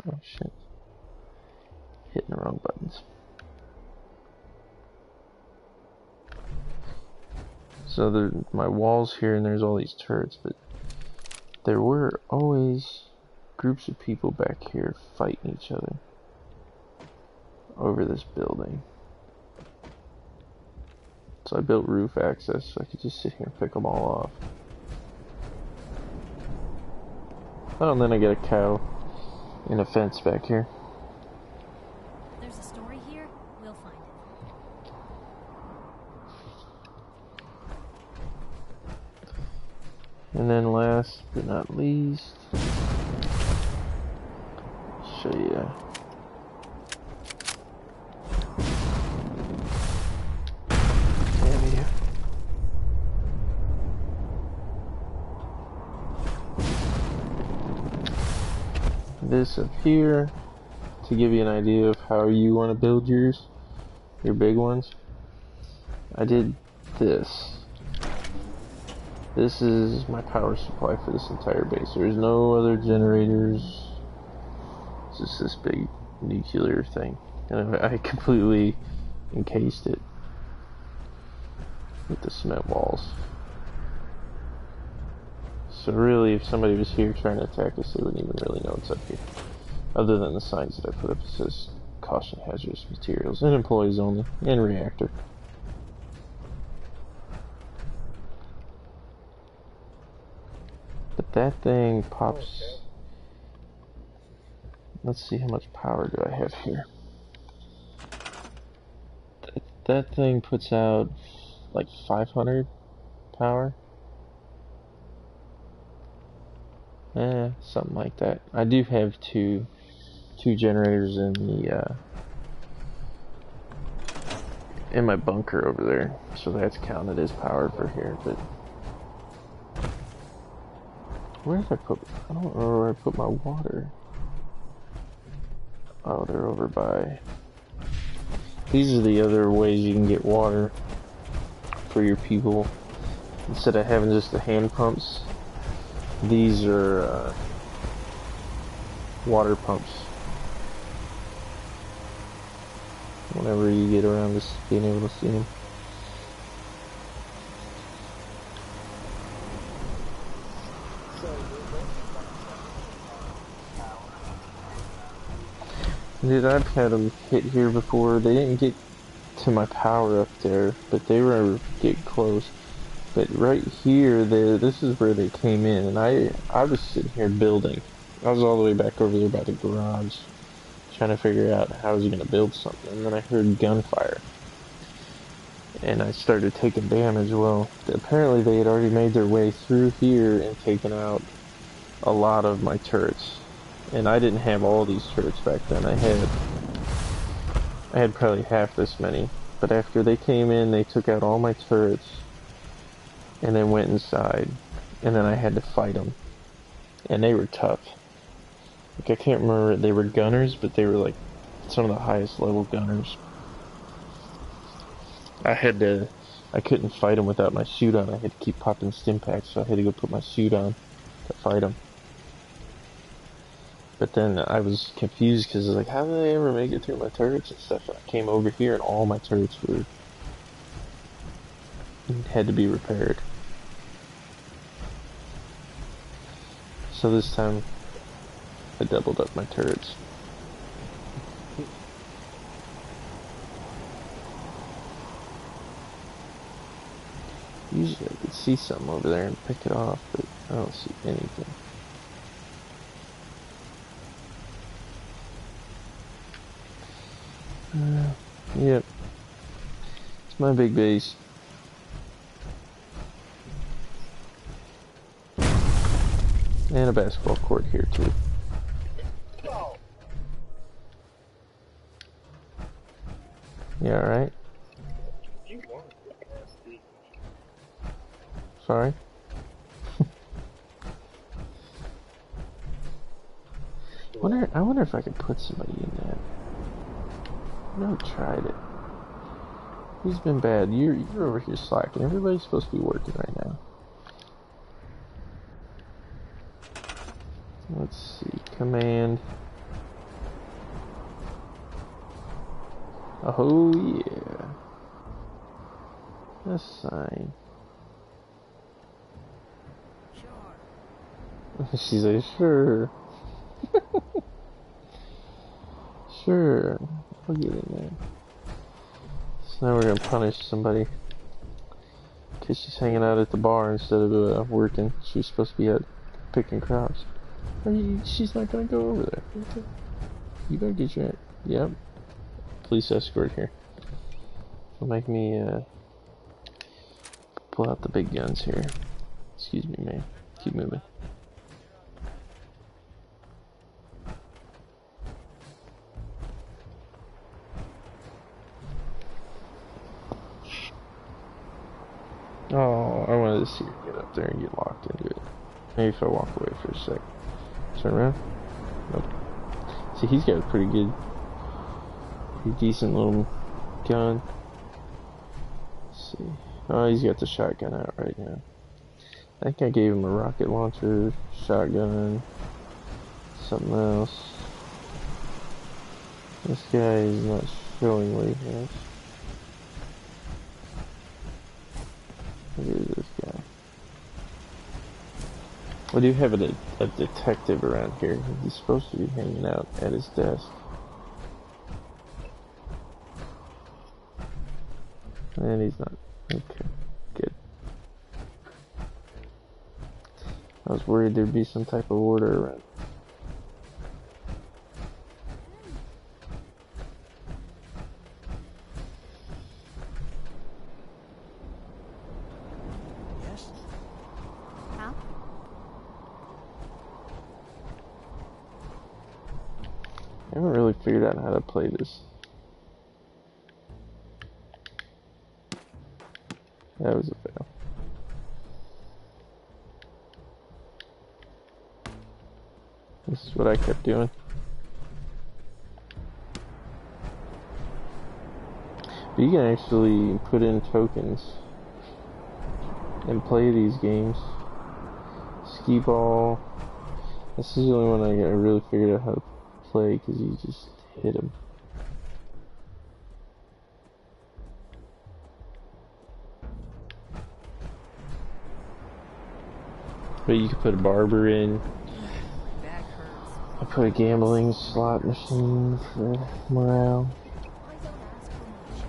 Oh shit. Hitting the wrong buttons. So my wall's here and there's all these turrets, but there were always groups of people back here fighting each other over this building. So I built roof access so I could just sit here and pick them all off. Oh, and then I get a cow in a fence back here. There's a story here. We'll find it. And then last but not least, show you. This up here to give you an idea of how you want to build your big ones. I did this. This is my power supply for this entire base. There's no other generators. It's just this big nuclear thing, and I completely encased it with the cement walls. So really, if somebody was here trying to attack us, they wouldn't even really know what's up here. Other than the signs that I put up that says caution hazardous materials and employees only and reactor. But that thing pops. Let's see how much power do I have here. That thing puts out like 500 power. Something like that. I do have two generators in the in my bunker over there, so that's counted as power for here. But where did I put? I don't know where I put my water. Oh, they're over by. These are the other ways you can get water for your people instead of having just the hand pumps. These are water pumps. Whenever you get around just being able to see them. Dude, I've had them hit here before. They didn't get to my power up there, but they were getting close. But right here, this is where they came in, and I was sitting here building. I was all the way back over there by the garage, trying to figure out how I was going to build something, and then I heard gunfire. And I started taking damage. Well, apparently they had already made their way through here and taken out a lot of my turrets. And I didn't have all these turrets back then. I had probably half this many. But after they came in, they took out all my turrets. And then went inside, and then I had to fight them, and they were tough. Like, I can't remember, they were gunners, but they were like some of the highest level gunners. I couldn't fight them without my suit on. I had to keep popping stim packs, so I had to go put my suit on to fight them. But then I was confused because I was like, how did they ever make it through my turrets and stuff? And I came over here and all my turrets had to be repaired. So this time, I doubled up my turrets. Usually I could see something over there and pick it off, but I don't see anything. Yep. It's my big base. And a basketball court here too. Yeah, alright? You want to get past the Sorry? I wonder if I could put somebody in that. I never tried it. Who's been bad? You're over here slacking. Everybody's supposed to be working right now. Let's see. Command. Oh yeah. Assign. Sure. She's like, sure. Sure. I'll get in there. So now we're gonna punish somebody. Because she's hanging out at the bar instead of working. She's supposed to be out picking crops. She's not gonna go over there. Okay. You gotta get your... Yep. Police escort here. It'll make me pull out the big guns here. Excuse me, man. Keep moving. Oh, I wanted to see her get up there and get locked into it. Maybe if I walk away for a sec. Turn around. Nope. See, he's got a pretty decent little gun. Let's see. Oh, he's got the shotgun out right now. I think I gave him a rocket launcher, shotgun, something else. This guy is not showing what he has. What is this guy? I do have a detective around here. He's supposed to be hanging out at his desk. And he's not. Okay, good. I was worried there'd be some type of order around. Yes? Huh? I haven't really figured out how to play this. That was a fail. This is what I kept doing. But you can actually put in tokens and play these games. Skee ball. This is the only one I really figured out how to play because you just hit him. But you could put a barber in. Back hurts. I put a gambling slot machine for morale. I don't ask for much.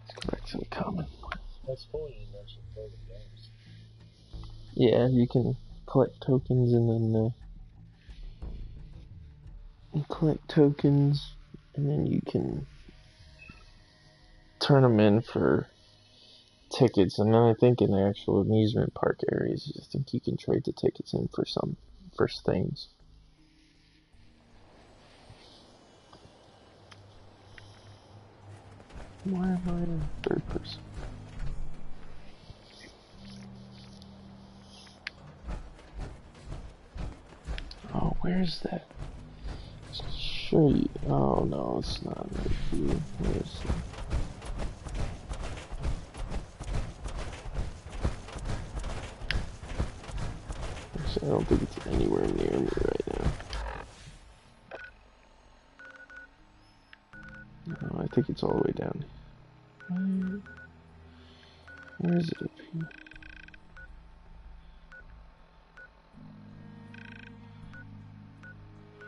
Let's go back to the common. That's cool you mentioned play the games. Yeah, you can collect tokens and then you can turn them in for tickets. And then I think in the actual amusement park areas, I think you can trade the tickets in for things. Why am I in third person? Oh, where's that? Sure you. Oh no, it's not right here. Where's it? Actually, I don't think it's anywhere near me right now. No, I think it's all the way down. Where is it up here?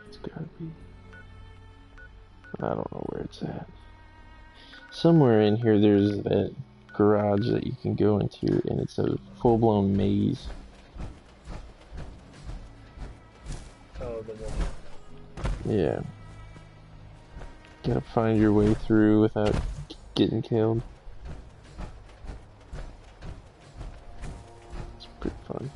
It's gotta be. I don't know where it's at. Somewhere in here there's that garage that you can go into, and it's a full-blown maze. Oh, the one. Yeah. Gotta find your way through without getting killed. It's pretty fun.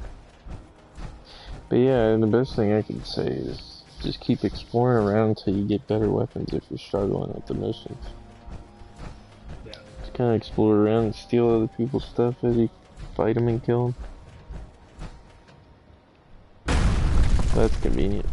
But yeah, and the best thing I can say is just keep exploring around until you get better weapons if you're struggling with the missions. Yeah. Just kind of explore around and steal other people's stuff as you fight them and kill them. That's convenient.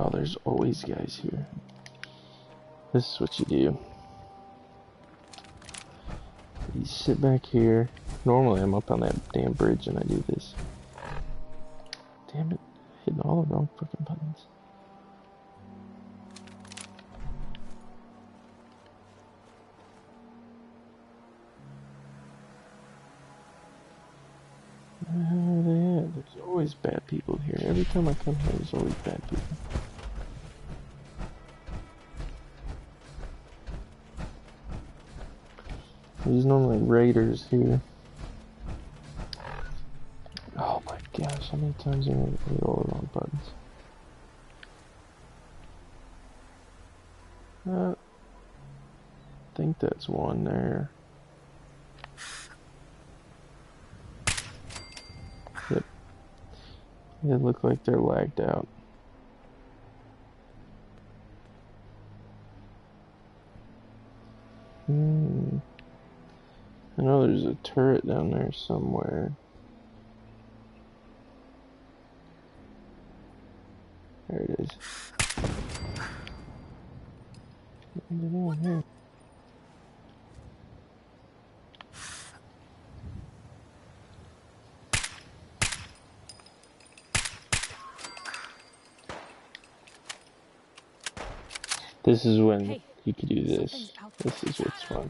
Oh, there's always guys here. This is what you do. You sit back here. Normally I'm up on that damn bridge and I do this. Damn it, hitting all the wrong fucking buttons. Where the hell are they at? There's always bad people here. Every time I come here, there's always bad people. There's normally raiders here. Oh my gosh, how many times am I hit all the wrong buttons? I think that's one there. Yep. They look like they're lagged out. I know there's a turret down there somewhere. There it is. Here. This is when you could do this. This is what's fun.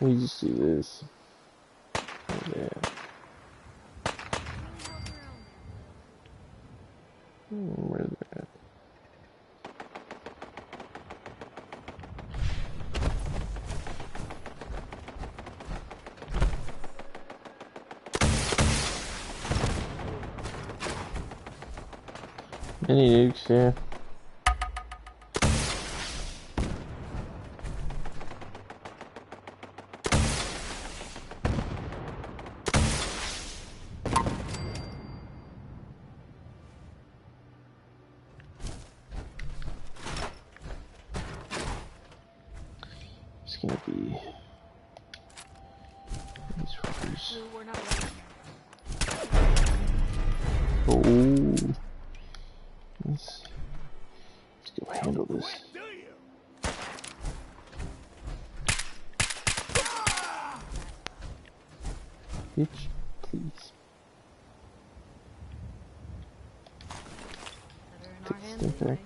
Let me just do this. Yeah. Where they at? Mini nukes, yeah. It's gonna be these fuckers. Oh, let's go handle this. Bitch, please. Take back.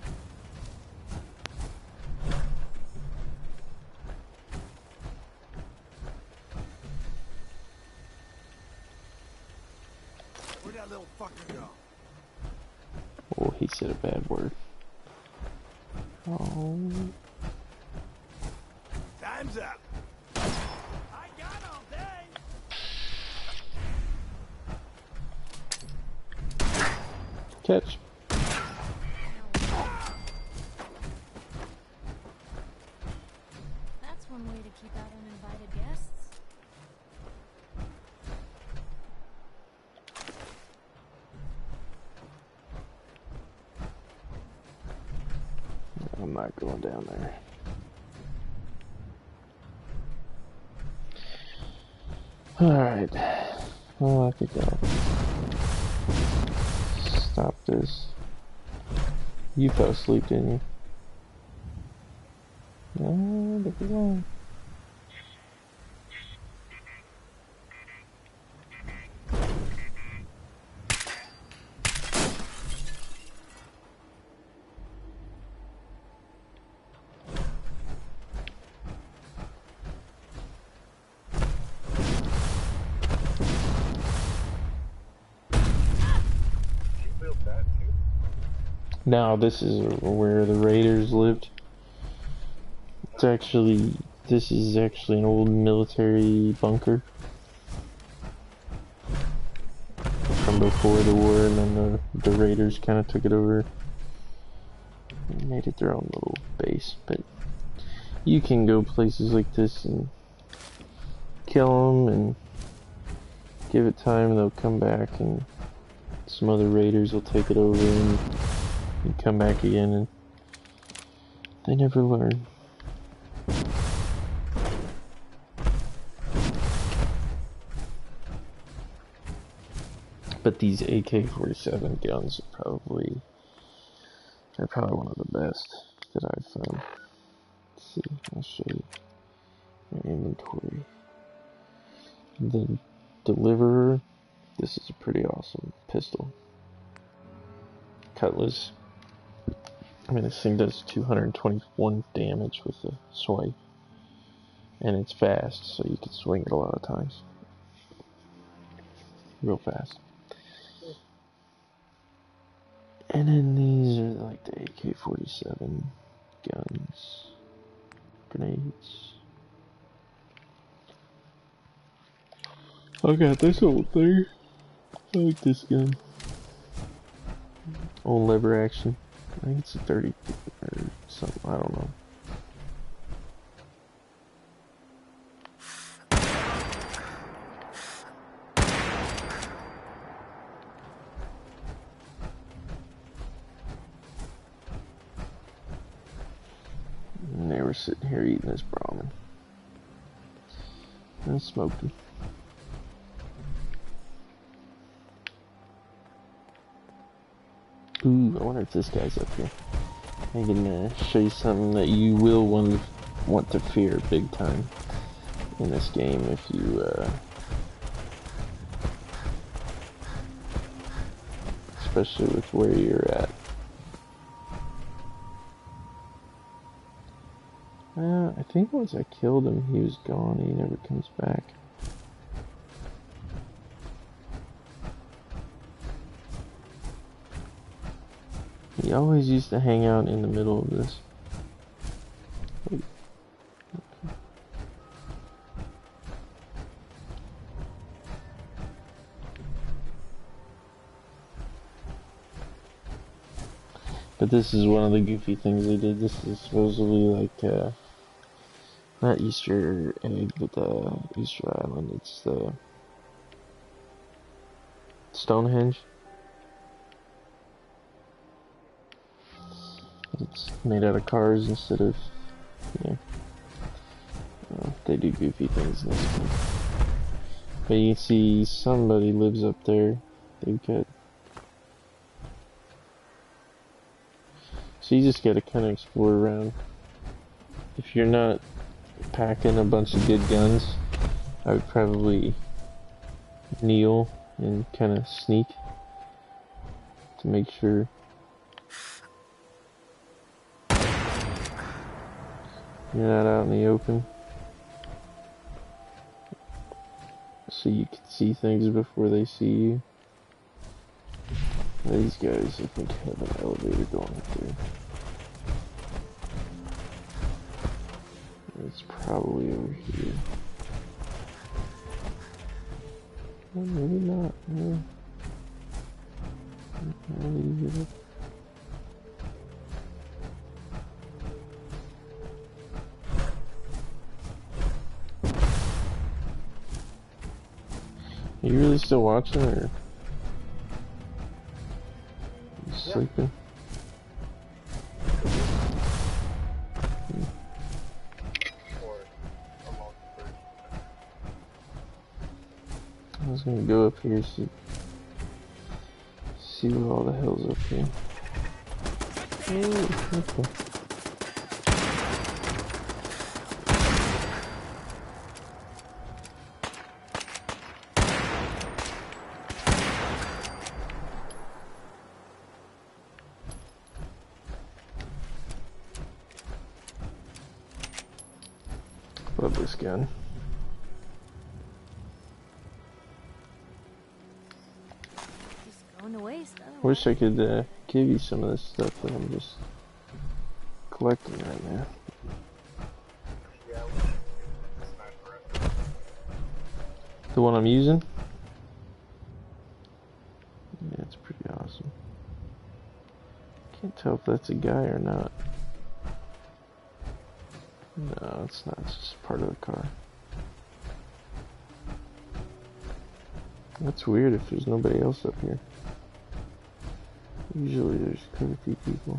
Where'd that little fucker go? Oh, he said a bad word. Oh. Time's up. I got all day. Catch. That's one way to keep out uninvited guests. I'm not going down there. Alright. Well, I think I'll stop this. You fell asleep, didn't you? No, look at that. Now this is where the Raiders lived. This is actually an old military bunker from before the war, and then the Raiders kind of took it over and made it their own little base. But you can go places like this and kill them and give it time, and they'll come back, and some other Raiders will take it over and come back again, and they never learn. But these AK-47 guns are probably one of the best that I've found. Let's see, I'll show you my inventory. The Deliverer, this is a pretty awesome pistol. Cutlass. I mean, this thing does 221 damage with the swipe, and it's fast, so you can swing it a lot of times. Real fast. And then these are like the AK-47 guns, grenades. I got this old thing. I like this gun. Old lever action. I think it's a 30 or something, I don't know. And they were sitting here eating this Brahmin. And smoking. Ooh, I wonder if this guy's up here. I can show you something that you will want to fear big time in this game if you, especially with where you're at. I think once I killed him, he was gone. He never comes back. He always used to hang out in the middle of this. Wait. Okay. But this is one of the goofy things they did. This is supposedly like, not Easter egg, but Easter Island. It's the Stonehenge. It's made out of cars instead of, they do goofy things in this one. But you can see somebody lives up there. They've got... So you just gotta kind of explore around. If you're not packing a bunch of good guns, I would probably kneel and kind of sneak to make sure you're not out in the open, so you can see things before they see you. These guys, I think, have an elevator going up there. It's probably over here. Well, maybe not. No. I'll leave it. Are you really still watching, or you sleeping? I was gonna go up here, See what all the hell's up here. Oh, okay. Love this gun. Just going to waste. Otherwise. Wish I could give you some of this stuff that I'm just collecting right now. Yeah, we should get the sniper rifle. The one I'm using? Yeah, it's pretty awesome. Can't tell if that's a guy or not. No, it's not. It's just part of the car. That's weird if there's nobody else up here. Usually there's quite a few people.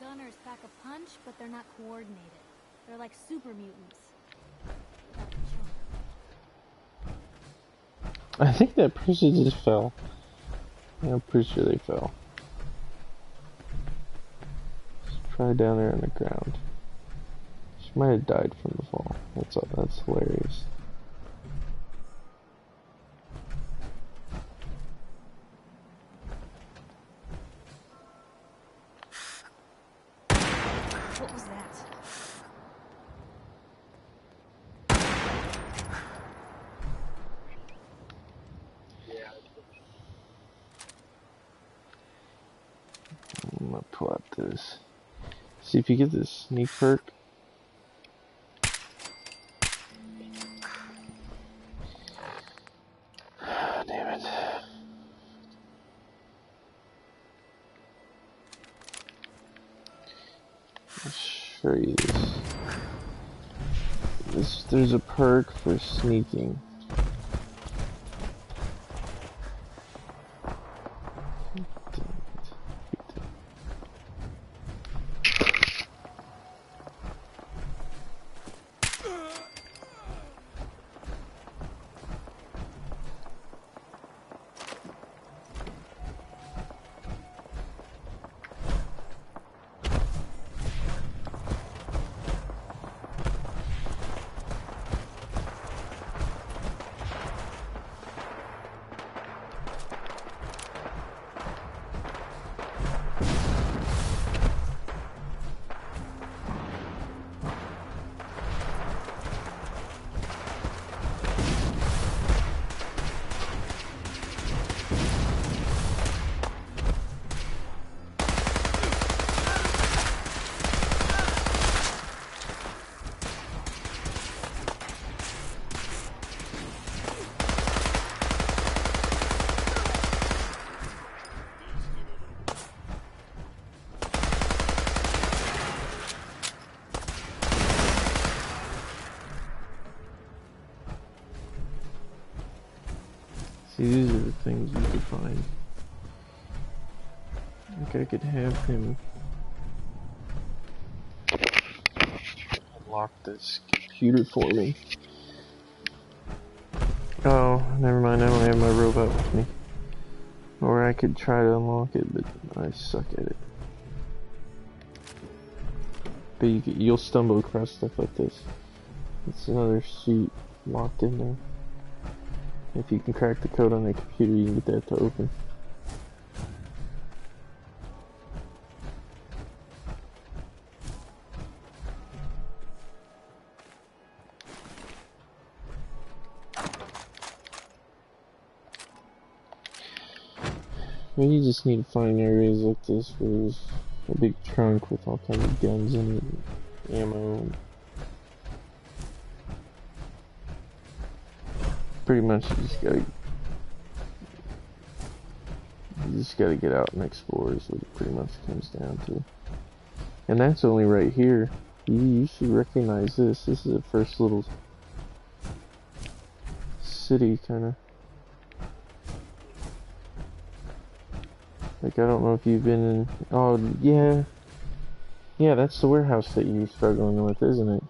Gunners pack a punch, but they're not coordinated. They're like super mutants. I think that person just fell. Yeah, I'm pretty sure they fell. She's probably down there on the ground. She might have died from the fall. That's hilarious. What was that? I'm gonna pull out this. See if you get this sneak perk. Damn it. I'll show you this. There's a perk for sneaking. See, these are the things you could find. I think I could have him unlock this computer for me. Oh, never mind, I don't have my robot with me. Or I could try to unlock it, but I suck at it. But you'll stumble across stuff like this. It's another suit locked in there. If you can crack the code on the computer, you can get that to open. Well, you just need to find areas like this where there's a big trunk with all kinds of guns in it, and ammo. Pretty much, you just gotta get out and explore is what it pretty much comes down to. And that's only right here. You should recognize this. This is the first little city, kind of. Like, I don't know if you've been in... Oh, yeah. Yeah, that's the warehouse that you're struggling with, isn't it?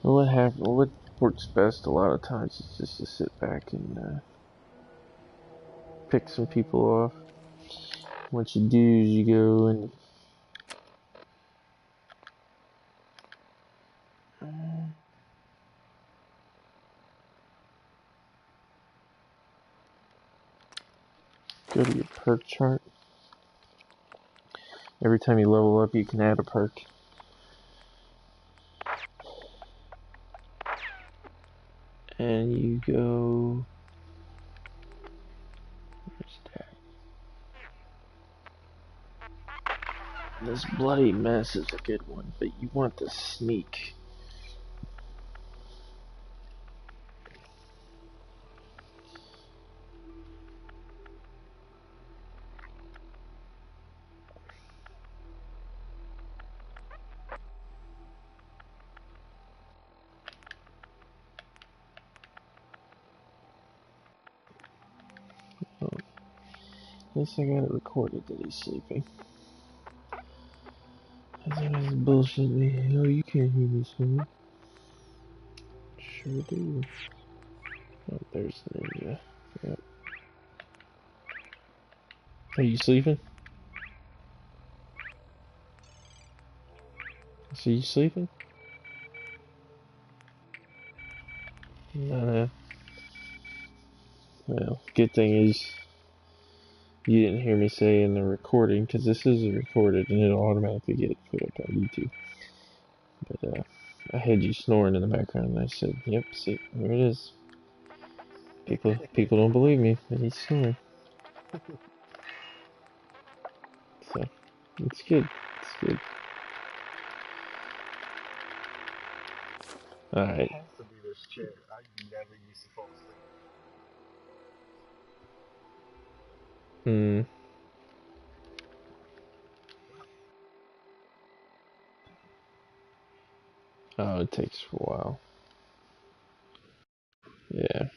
Well, what works best a lot of times is just to sit back and pick some people off. What you do is you go and go to your perk chart. Every time you level up, you can add a perk. And you go... Where's that? This bloody mess is a good one, but you want the sneak. Oh, guess I got it recorded that he's sleeping. That's bullshit me. Oh, you can't hear me sleeping. Sure do. Oh, there's the ninja. Yep. Are you sleeping? So you sleeping? Well, good thing is you didn't hear me say in the recording, because this is recorded and it'll automatically get put up on YouTube. But I had you snoring in the background and I said, yep, see, there it is. People don't believe me, but he's snoring. So, it's good. It's good. Alright. It has to be this chair. I never used to fall asleep. Oh, it takes a while. Yeah.